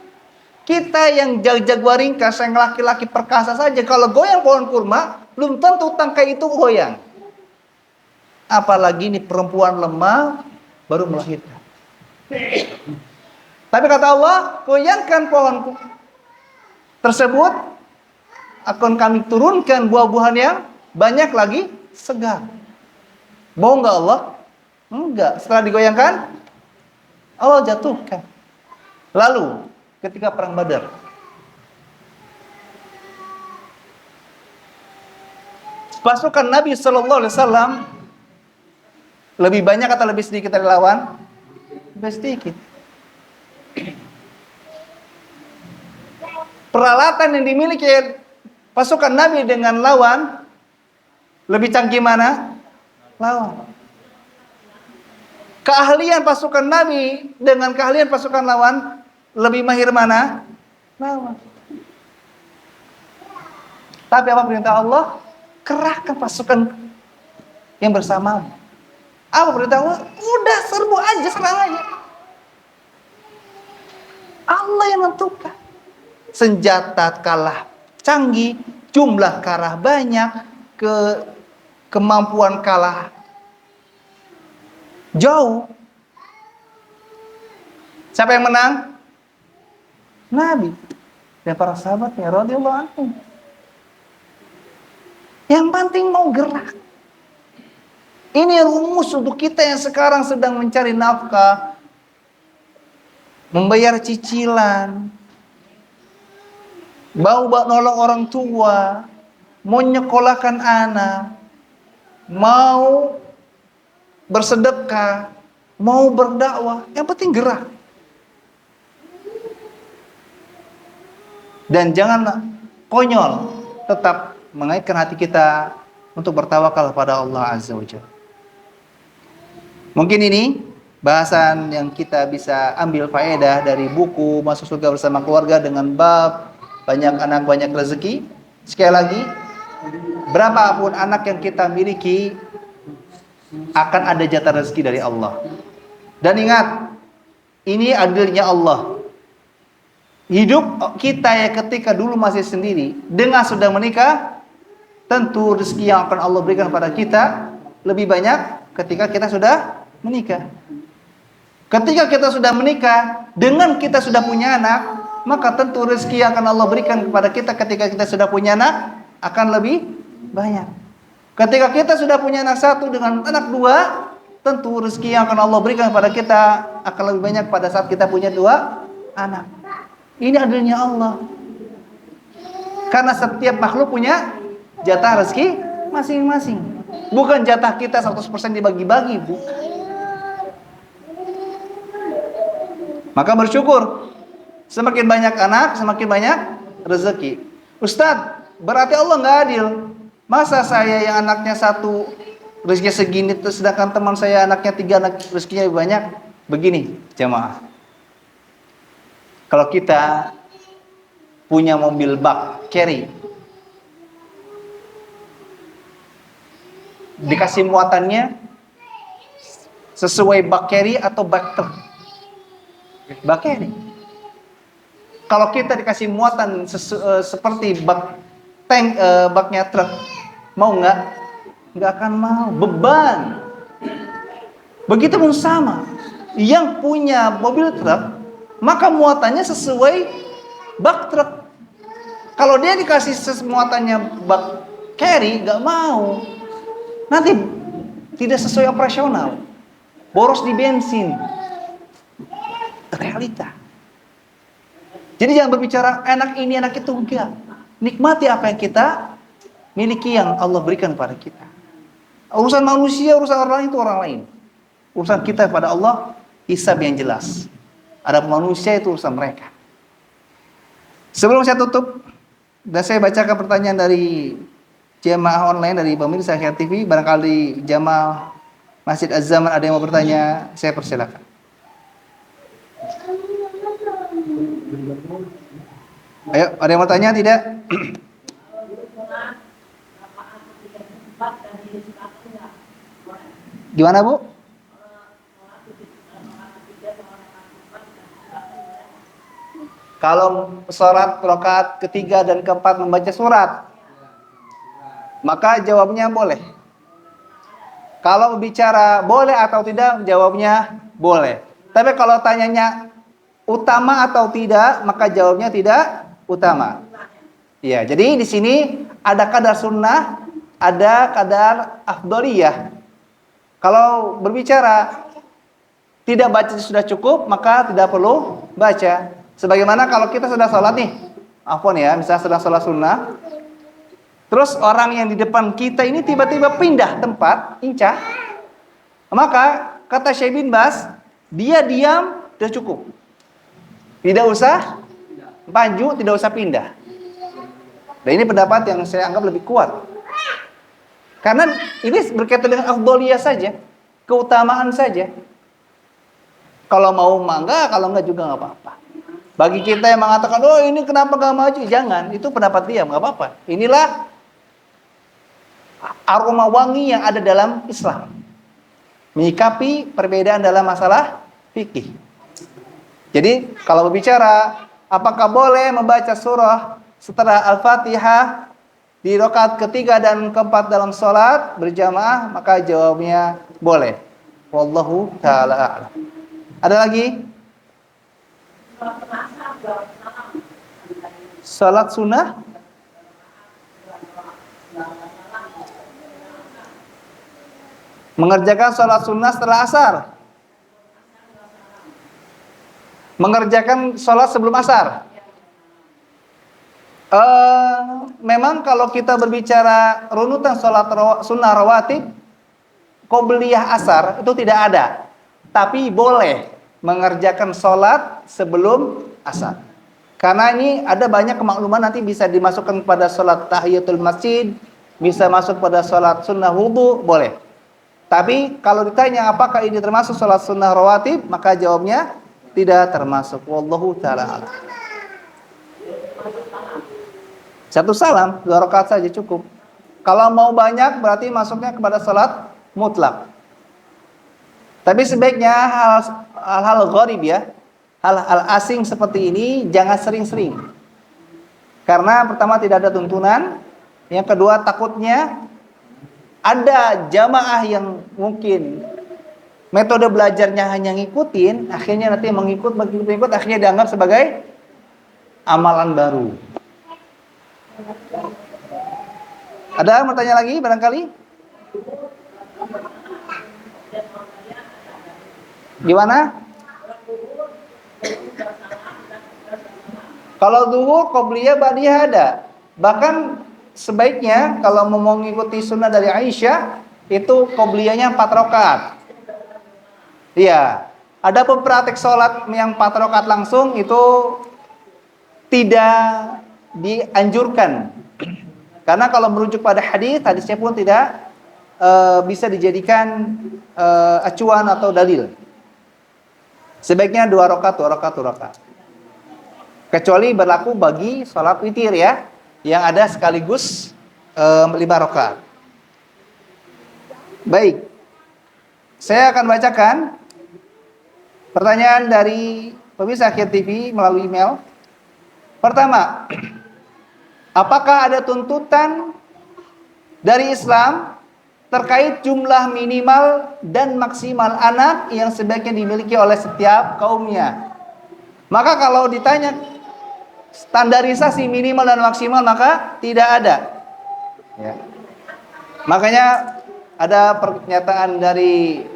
Kita yang jaguar ringkas, yang laki-laki perkasa saja, kalau goyang pohon kurma, belum tentu tangkai itu goyang. Apalagi ini perempuan lemah baru melahirkan. Tapi kata Allah, goyangkan pohon tersebut, akan kami turunkan buah-buahan yang banyak lagi segar. Mau nggak Allah? Enggak. Setelah digoyangkan, Allah jatuhkan. Lalu ketika perang Badar, pasukan Nabi Shallallahu Alaihi Wasallam lebih banyak atau lebih sedikit dari lawan? Lebih sedikit. Peralatan yang dimiliki pasukan Nabi dengan lawan lebih canggih mana? Lawan. Keahlian pasukan Nabi dengan keahlian pasukan lawan lebih mahir mana? Lawan. Tapi apa perintah Allah? Kerahkan pasukan yang bersamamu. Apa perintah Allah? Udah serbu aja, serang aja. Allah yang menentukan. Senjata kalah canggih, jumlah kalah banyak, kemampuan kalah jauh. Siapa yang menang? Nabi dan para sahabatnya radhiyallahu anhum. Yang penting mau gerak. Ini rumus untuk kita yang sekarang sedang mencari nafkah, membayar cicilan, mau nolong orang tua, mau nyekolahkan anak, mau bersedekah, mau berdakwah, yang penting gerak. Dan jangan konyol, tetap mengaitkan hati kita untuk bertawakal pada Allah Azza wa Jalla. Mungkin ini bahasan yang kita bisa ambil faedah dari buku Masuk Surga Bersama Keluarga dengan bab banyak anak banyak rezeki. Sekali lagi, berapapun anak yang kita miliki akan ada jatah rezeki dari Allah. Dan ingat, ini adilnya Allah. Hidup kita ya ketika dulu masih sendiri, dengan sudah menikah, tentu rezeki yang akan Allah berikan pada kita lebih banyak ketika kita sudah menikah. Ketika kita sudah menikah, dengan kita sudah punya anak, maka tentu rezeki yang akan Allah berikan kepada kita ketika kita sudah punya anak akan lebih banyak. Ketika kita sudah punya anak satu dengan anak dua, tentu rezeki yang akan Allah berikan kepada kita akan lebih banyak pada saat kita punya dua anak. Ini adilnya Allah. Karena setiap makhluk punya jatah rezeki masing-masing. Bukan jatah kita 100% dibagi-bagi, Bu. Maka bersyukur. Semakin banyak anak, semakin banyak rezeki. Ustadz, berarti Allah nggak adil. Masa saya yang anaknya satu rezekinya segini, sedangkan teman saya anaknya 3 anak rezekinya lebih banyak? Begini, jamaah. Kalau kita punya mobil bak carry, dikasih muatannya sesuai bak carry atau bak truk? Bak carry. Kalau kita dikasih muatan seperti bak tank, baknya truk, mau nggak? Nggak akan mau, beban. Begitupun sama, yang punya mobil truk, maka muatannya sesuai bak truk. Kalau dia dikasih muatannya bak carry, nggak mau. Nanti tidak sesuai operasional, boros di bensin. Realita. Jadi jangan berbicara enak ini, enak itu, enggak. Nikmati apa yang kita miliki yang Allah berikan pada kita. Urusan manusia, urusan orang lain itu orang lain. Urusan kita pada Allah, hisab yang jelas. Ada manusia itu urusan mereka. Sebelum saya tutup dan saya bacakan pertanyaan dari jemaah online dari pemirsa Akhir TV, barangkali jemaah Masjid Az-Zaman ada yang mau bertanya, saya persilakan. Ayo, ada yang mau tanya tidak? Gimana, Bu? Kalau sholat rakaat ketiga dan keempat membaca surat, maka jawabnya boleh. Kalau bicara boleh atau tidak, jawabnya boleh. Tapi kalau tanyanya utama atau tidak, maka jawabnya tidak utama. Ya, jadi di sini ada kadar sunnah, ada kadar afdoliyah. Kalau berbicara tidak baca sudah cukup, maka tidak perlu baca. Sebagaimana kalau kita sedang sholat nih, afwan ya, misalnya sedang sholat sunnah, terus orang yang di depan kita ini tiba-tiba pindah tempat, incah, maka kata Syekh bin Baz, dia diam, sudah cukup. Tidak usah maju, tidak usah pindah. Dan ini pendapat yang saya anggap lebih kuat. Karena ini berkaitan dengan afdoliyah saja, keutamaan saja. Kalau mau mangga, kalau enggak juga enggak apa-apa. Bagi kita yang mengatakan, oh ini kenapa enggak maju? Jangan, itu pendapat dia, enggak apa-apa. Inilah aroma wangi yang ada dalam Islam. Menyikapi perbedaan dalam masalah fikih. Jadi kalau berbicara apakah boleh membaca surah setelah Al-Fatihah di rakaat ketiga dan keempat dalam sholat berjamaah, maka jawabnya boleh. Wallahu ta'ala a'lam. Ada lagi? Salat sunnah? Mengerjakan salat sunnah setelah asar. Mengerjakan salat sebelum asar. Memang kalau kita berbicara runutan salat sunnah rawatib, qobliyah asar itu tidak ada. Tapi boleh mengerjakan salat sebelum asar. Karena ini ada banyak kemakluman, nanti bisa dimasukkan pada sholat tahiyatul masjid, bisa masuk pada sholat sunnah wudu, boleh. Tapi kalau ditanya apakah ini termasuk sholat sunnah rawatib, maka jawabnya tidak termasuk. Wallahu ta'ala a'lam. Satu salam, 2 rakaat saja cukup. Kalau mau banyak berarti masuknya kepada sholat mutlak. Tapi sebaiknya hal-hal gharib ya, hal-hal asing seperti ini jangan sering-sering. Karena pertama tidak ada tuntunan, yang kedua takutnya ada jamaah yang mungkin metode belajarnya hanya ngikutin, akhirnya nanti mengikut, akhirnya dianggap sebagai amalan baru. Ada yang bertanya lagi barangkali? Gimana? Kalau zuhur qobliyah ba'diyah ada. Bahkan sebaiknya kalau mau mengikuti sunnah dari Aisyah itu qobliyahnya 4 rakaat. Iya. Ada praktek sholat yang 4 rakaat langsung itu tidak dianjurkan. Karena kalau merujuk pada hadisnya pun tidak bisa dijadikan acuan atau dalil. Sebaiknya 2 rakaat, 2 rakaat, 2 rakaat. Kecuali berlaku bagi sholat witir ya, yang ada sekaligus 5 rakaat. Baik, saya akan bacakan pertanyaan dari pemirsa Akhir TV melalui email. Pertama, apakah ada tuntutan dari Islam terkait jumlah minimal dan maksimal anak yang sebaiknya dimiliki oleh setiap kaumnya? Maka kalau ditanya standarisasi minimal dan maksimal, maka tidak ada. Ya. Makanya ada pernyataan dari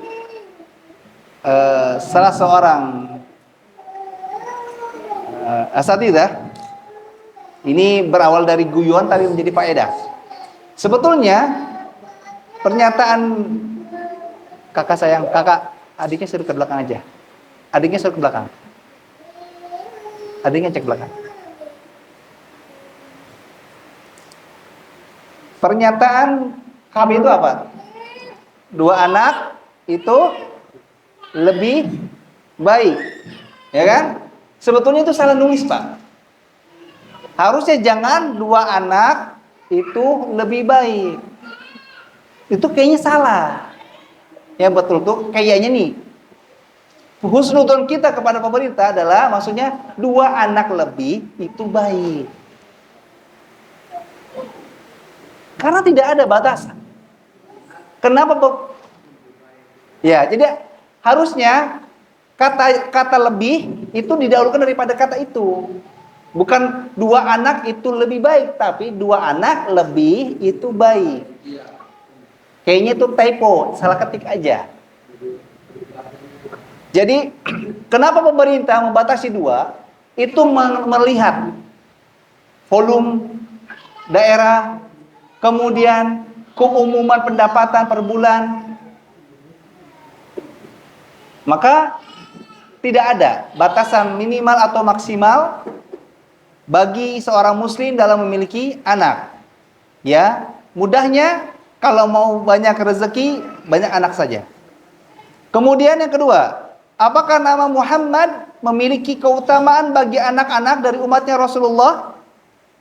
salah seorang asatidzah. Ini berawal dari guyon tapi menjadi faedah. Sebetulnya pernyataan kakak sayang, kakak adiknya suruh ke belakang aja. Adiknya suruh ke belakang. Adiknya cek belakang. Pernyataan kami itu apa? 2 anak itu lebih baik, ya kan? Sebetulnya itu salah nulis, Pak. Harusnya jangan 2 anak itu lebih baik. Itu kayaknya salah. Ya betul tuh kayaknya nih. Husnudzon kita kepada pemerintah adalah maksudnya 2 anak lebih itu baik. Karena tidak ada batasan. Kenapa? Ya, jadi harusnya kata lebih itu didahulukan daripada kata itu. Bukan 2 anak itu lebih baik, tapi 2 anak lebih itu baik. Kayaknya itu typo, salah ketik aja. Jadi, kenapa pemerintah membatasi 2? Itu melihat volume daerah, kemudian keumuman pendapatan per bulan. Maka tidak ada batasan minimal atau maksimal bagi seorang muslim dalam memiliki anak. Ya, mudahnya kalau mau banyak rezeki, banyak anak saja. Kemudian yang kedua, apakah nama Muhammad memiliki keutamaan bagi anak-anak dari umatnya Rasulullah?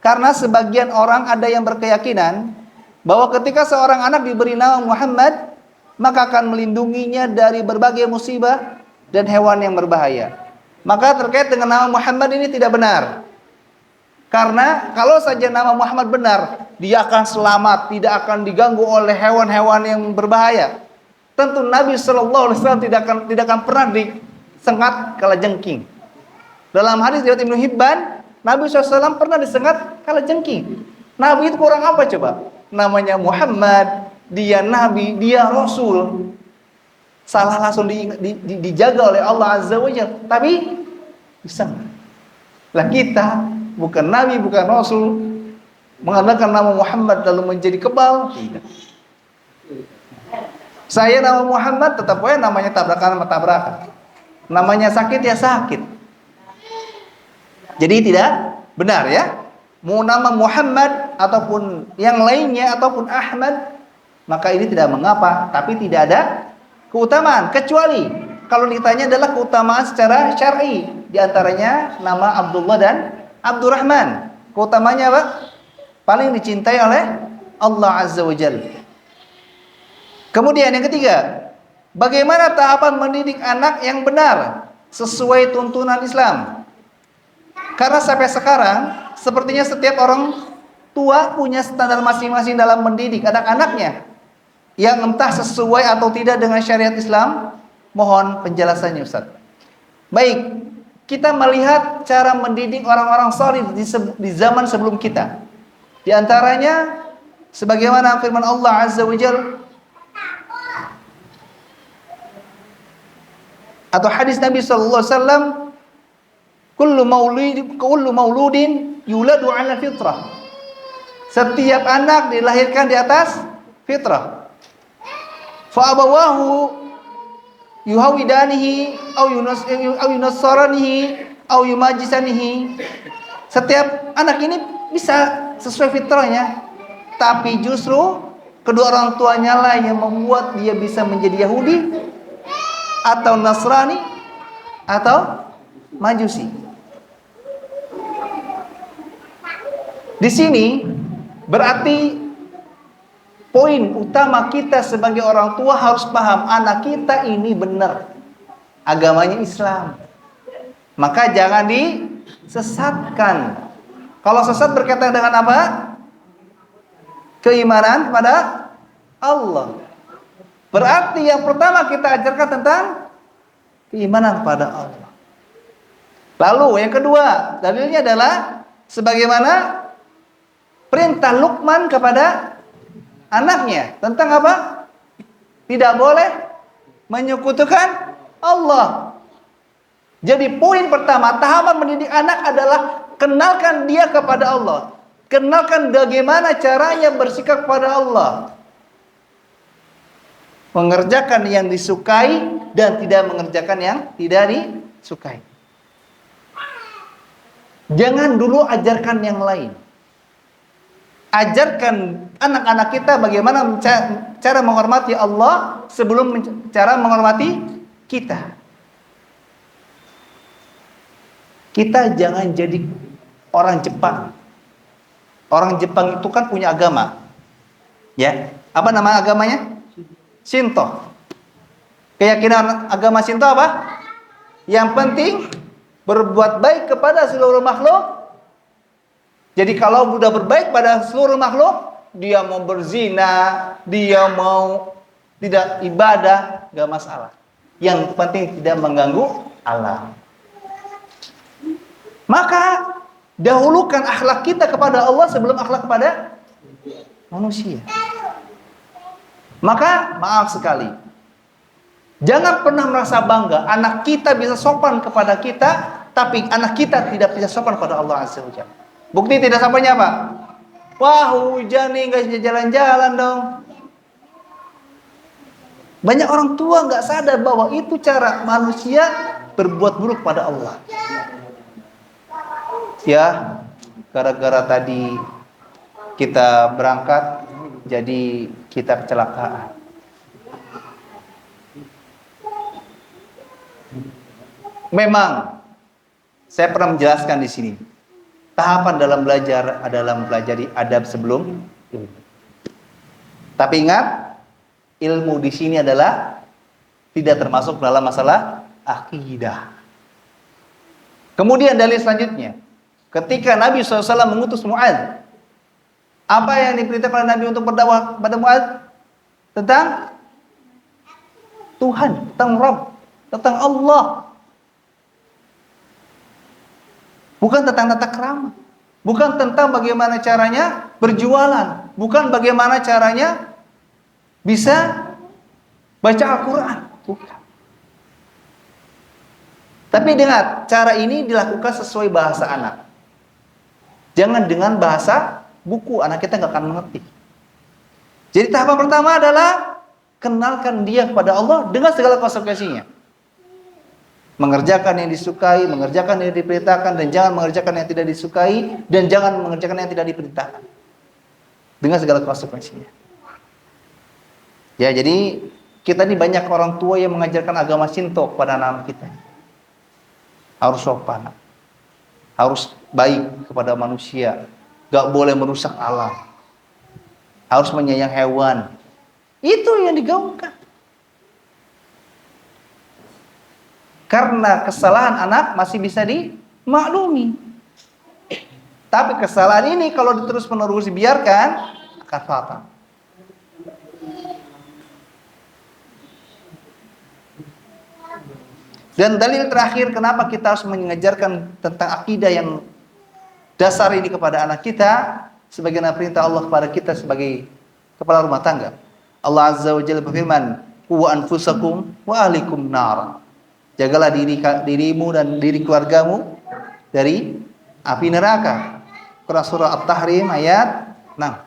Karena sebagian orang ada yang berkeyakinan bahwa ketika seorang anak diberi nama Muhammad, maka akan melindunginya dari berbagai musibah dan hewan yang berbahaya. Maka terkait dengan nama Muhammad ini tidak benar. Karena kalau saja nama Muhammad benar, dia akan selamat, tidak akan diganggu oleh hewan-hewan yang berbahaya. Tentu Nabi SAW tidak akan pernah disengat kalajengking. Dalam hadis riwayat Ibnu Hibban, Nabi SAW pernah disengat kalajengking. Nabi itu kurang apa coba? Namanya Muhammad, dia Nabi, dia Rasul. Salah langsung dijaga oleh Allah Azza wa Jalla. Tapi bisa. Lah kita bukan Nabi, bukan Rasul, mengandalkan nama Muhammad lalu menjadi kebal? Tidak. Saya nama Muhammad tetap aja namanya tabrakan sama tabrakan. Namanya sakit ya sakit. Jadi tidak benar ya. Mau nama Muhammad ataupun yang lainnya ataupun Ahmad, maka ini tidak mengapa, tapi tidak ada keutamaan kecuali kalau ditanya adalah keutamaan secara syar'i. Di antaranya nama Abdullah dan Abdurrahman. Keutamanya apa? Paling dicintai oleh Allah Azza wa Jalla. Kemudian yang ketiga, bagaimana tahapan mendidik anak yang benar sesuai tuntunan Islam? Karena sampai sekarang sepertinya setiap orang tua punya standar masing-masing dalam mendidik anak-anaknya, yang entah sesuai atau tidak dengan syariat Islam. Mohon penjelasannya Ustaz. Baik, kita melihat cara mendidik orang-orang saleh di zaman sebelum kita. Di antaranya sebagaimana firman Allah Azza wa Jalla atau hadis Nabi sallallahu alaihi wasallam, kullu mauludin yuladu 'ala fitrah. Setiap anak dilahirkan di atas fitrah. Fa abawahu yuhawidanihi au yunassaranihi au yumajisanihi. Setiap anak ini bisa sesuai fitrahnya, tapi justru kedua orang tuanya lah yang membuat dia bisa menjadi Yahudi atau Nasrani atau Majusi. Di sini berarti poin utama kita sebagai orang tua harus paham anak kita ini benar agamanya Islam. Maka jangan disesatkan. Kalau sesat berkaitan dengan apa? Keimanan kepada Allah. Berarti yang pertama kita ajarkan tentang keimanan kepada Allah. Lalu yang kedua, dalilnya adalah sebagaimana perintah Luqman kepada anaknya tentang apa? Tidak boleh menyekutukan Allah. Jadi poin pertama, tahapan mendidik anak adalah kenalkan dia kepada Allah. Kenalkan bagaimana caranya bersikap kepada Allah. Mengerjakan yang disukai dan tidak mengerjakan yang tidak disukai. Jangan dulu ajarkan yang lain. Ajarkan anak-anak kita bagaimana cara menghormati Allah sebelum cara menghormati kita. Kita jangan jadi orang Jepang. Orang Jepang itu kan punya agama. Ya, apa nama agamanya? Shinto. Keyakinan agama Shinto apa? Yang penting berbuat baik kepada seluruh makhluk. Jadi kalau sudah berbaik pada seluruh makhluk, dia mau berzina, dia mau tidak ibadah, gak masalah. Yang penting tidak mengganggu alam. Maka dahulukan akhlak kita kepada Allah sebelum akhlak kepada manusia. Maka maaf sekali, jangan pernah merasa bangga anak kita bisa sopan kepada kita, tapi anak kita tidak bisa sopan kepada Allah Azza wa Jalla. Bukti tidak sopannya apa? Wah, hujan nih, nggak bisa jalan-jalan dong. Banyak orang tua nggak sadar bahwa itu cara manusia berbuat buruk pada Allah. Ya, gara-gara tadi kita berangkat, jadi kita kecelakaan. Memang, saya pernah menjelaskan di sini. Tahapan dalam belajar adalah mempelajari adab sebelum ilmu. Tapi ingat, ilmu di sini adalah tidak termasuk dalam masalah akidah. Kemudian dalil selanjutnya, ketika Nabi SAW mengutus Mu'adz, apa yang diperintahkan oleh Nabi untuk berdakwah kepada Mu'adz? Tentang Tuhan, tentang Rabb, tentang Allah. Bukan tentang tata krama, bukan tentang bagaimana caranya berjualan, bukan bagaimana caranya bisa baca Al-Quran, bukan. Tapi dengan cara ini dilakukan sesuai bahasa anak. Jangan dengan bahasa buku, anak kita nggak akan mengerti. Jadi tahapan pertama adalah kenalkan dia kepada Allah dengan segala konsekuensinya. Mengerjakan yang disukai, mengerjakan yang diperintahkan, dan jangan mengerjakan yang tidak disukai, dan jangan mengerjakan yang tidak diperintahkan. Dengan segala konsekuensinya. Ya, jadi kita ini banyak orang tua yang mengajarkan agama Shinto kepada anak-anak kita. Harus sopan, harus baik kepada manusia, gak boleh merusak alam, harus menyayangi hewan. Itu yang digaungkan. Karena kesalahan anak masih bisa dimaklumi. Tapi kesalahan ini kalau terus-menerus dibiarkan akan fatal. Dan dalil terakhir kenapa kita harus mengajarkan tentang akidah yang dasar ini kepada anak kita, sebagaimana perintah Allah kepada kita sebagai kepala rumah tangga. Allah Azza wa Jalla berfirman, "Qu anfusakum wa ahlikum nar." Jagalah dirimu dan diri keluargamu dari api neraka. Quran surah At-Tahrim ayat 6.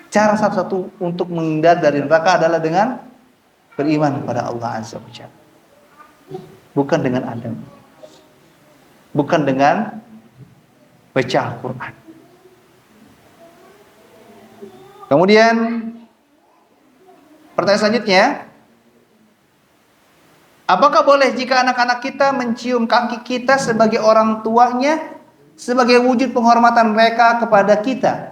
Cara satu-satu untuk menghindar dari neraka adalah dengan beriman kepada Allah Azza wa Jalla. Bukan dengan Adam. Bukan dengan baca Al-Quran. Kemudian pertanyaan selanjutnya, apakah boleh jika anak-anak kita mencium kaki kita sebagai orang tuanya, sebagai wujud penghormatan mereka kepada kita?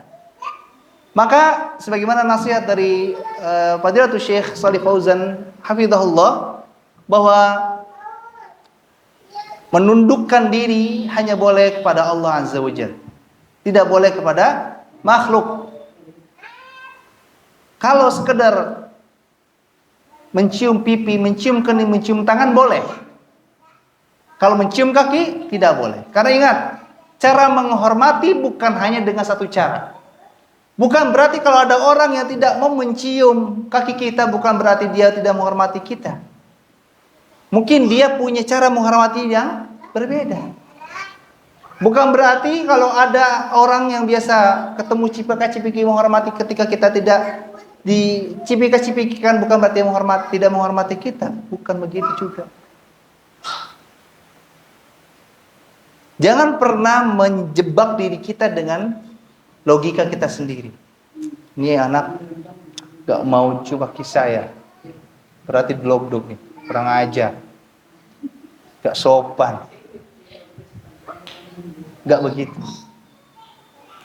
Maka sebagaimana nasihat dari Fadilatul Syekh Shalih Fauzan hafizahullah, bahwa menundukkan diri hanya boleh kepada Allah Azza wa Jalla, tidak boleh kepada makhluk. Kalau sekedar mencium pipi, mencium kening, mencium tangan boleh. Kalau mencium kaki tidak boleh. Karena ingat, cara menghormati bukan hanya dengan satu cara. Bukan berarti kalau ada orang yang tidak mau mencium kaki kita, bukan berarti dia tidak menghormati kita. Mungkin dia punya cara menghormati yang berbeda. Bukan berarti kalau ada orang yang biasa ketemu cipika-cipiki menghormati ketika kita tidak dicipika-cipikikan, bukan berarti tidak menghormati kita. Bukan begitu juga. Jangan pernah menjebak diri kita dengan logika kita sendiri. Ini anak gak mau coba kisah ya, berarti blok-blok nih, kurang ajar, gak sopan. Gak begitu.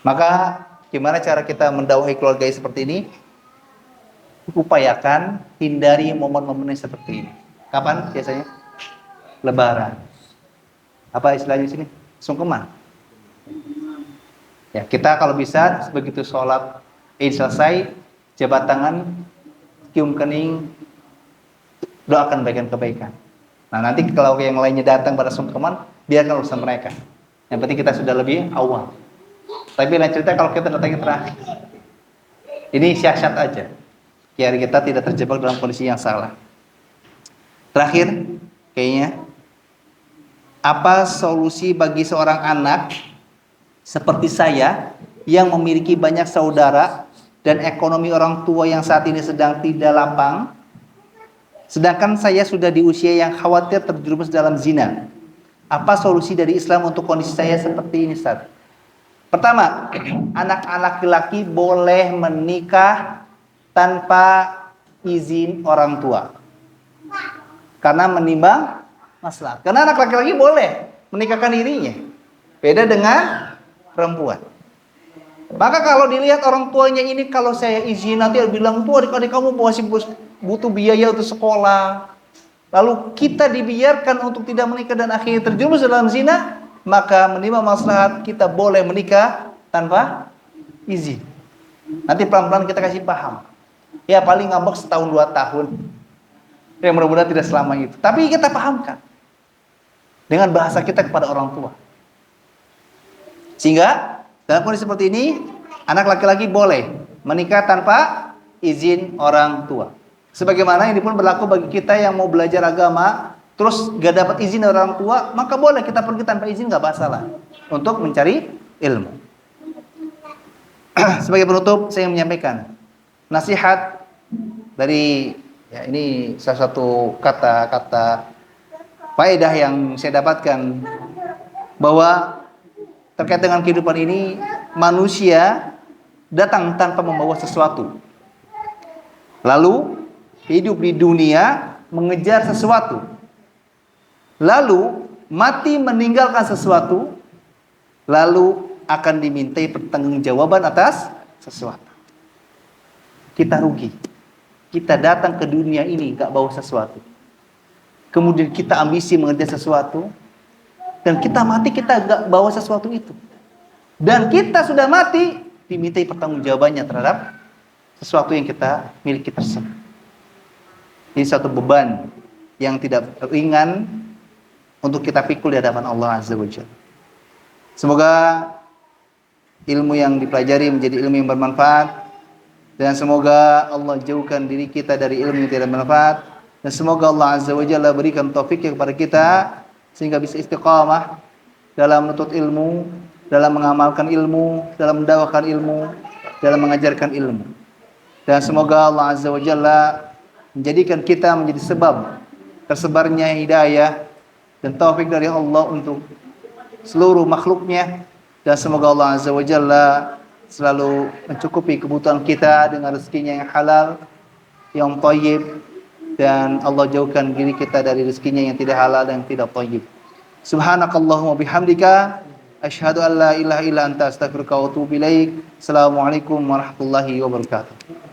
Maka gimana cara kita mendakwahi keluarga seperti ini? Upayakan hindari momen-momen seperti ini. Kapan biasanya? Lebaran. Apa istilahnya sini? Sungkeman. Ya, kita kalau bisa begitu sholat Id selesai, jabat tangan, cium kening, doakan kebaikan. Nah, nanti kalau yang lainnya datang pada sungkeman, biarkan urusan mereka. Yang penting kita sudah lebih awal. Tapi lain cerita kalau kita datangnya terakhir. Ini siasat aja, biar kita tidak terjebak dalam kondisi yang salah. Terakhir, kayaknya, apa solusi bagi seorang anak seperti saya yang memiliki banyak saudara dan ekonomi orang tua yang saat ini sedang tidak lapang, sedangkan saya sudah di usia yang khawatir terjerumus dalam zina? Apa solusi dari Islam untuk kondisi saya seperti ini, Ustaz? Pertama, anak-anak laki-laki boleh menikah tanpa izin orang tua, karena menimbang maslahat. Karena anak laki-laki boleh menikahkan dirinya, beda dengan perempuan. Maka kalau dilihat orang tuanya ini, kalau saya izin nanti dia bilang, tuh adik-adik kamu masih butuh biaya untuk sekolah, lalu kita dibiarkan untuk tidak menikah dan akhirnya terjerumus dalam zina, maka menimbang maslahat kita boleh menikah tanpa izin. Nanti pelan-pelan kita kasih paham. Ya paling ngambek setahun 2 tahun. Ya mudah-mudahan tidak selama itu. Tapi kita pahamkan dengan bahasa kita kepada orang tua. Sehingga dalam kondisi seperti ini, anak laki-laki boleh menikah tanpa izin orang tua. Sebagaimana ini pun berlaku bagi kita yang mau belajar agama, terus gak dapat izin dari orang tua, maka boleh kita pergi tanpa izin, gak masalah, untuk mencari ilmu. Sebagai penutup, saya menyampaikan nasihat dari, ya ini salah satu kata-kata faedah yang saya dapatkan bahwa terkait dengan kehidupan ini, manusia datang tanpa membawa sesuatu. Lalu hidup di dunia mengejar sesuatu. Lalu mati meninggalkan sesuatu. Lalu akan dimintai pertanggungjawaban atas sesuatu. Kita rugi. Kita datang ke dunia ini gak bawa sesuatu. Kemudian kita ambisi mengejar sesuatu. Dan kita mati, kita gak bawa sesuatu itu. Dan kita sudah mati, dimintai pertanggungjawabannya terhadap sesuatu yang kita miliki tersebut. Ini suatu beban yang tidak ringan untuk kita pikul di hadapan Allah Azza wa Jalla. Semoga ilmu yang dipelajari menjadi ilmu yang bermanfaat, dan semoga Allah jauhkan diri kita dari ilmu yang tidak bermanfaat, dan semoga Allah Azza wa Jalla berikan taufik kepada kita sehingga bisa istiqamah dalam menuntut ilmu, dalam mengamalkan ilmu, dalam mendakwakan ilmu, dalam mengajarkan ilmu. Dan semoga Allah Azza wa Jalla menjadikan kita menjadi sebab tersebarnya hidayah dan taufik dari Allah untuk seluruh makhluknya. Dan semoga Allah Azza wa Jalla selalu mencukupi kebutuhan kita dengan rezekinya yang halal, yang thayyib, dan Allah jauhkan diri kita dari rezekinya yang tidak halal dan tidak thayyib. Subhanakallahumma bihamdika asyhadu an la ilaha illa anta astaghfiruka wa atubu ilaik. Assalamualaikum warahmatullahi wabarakatuh.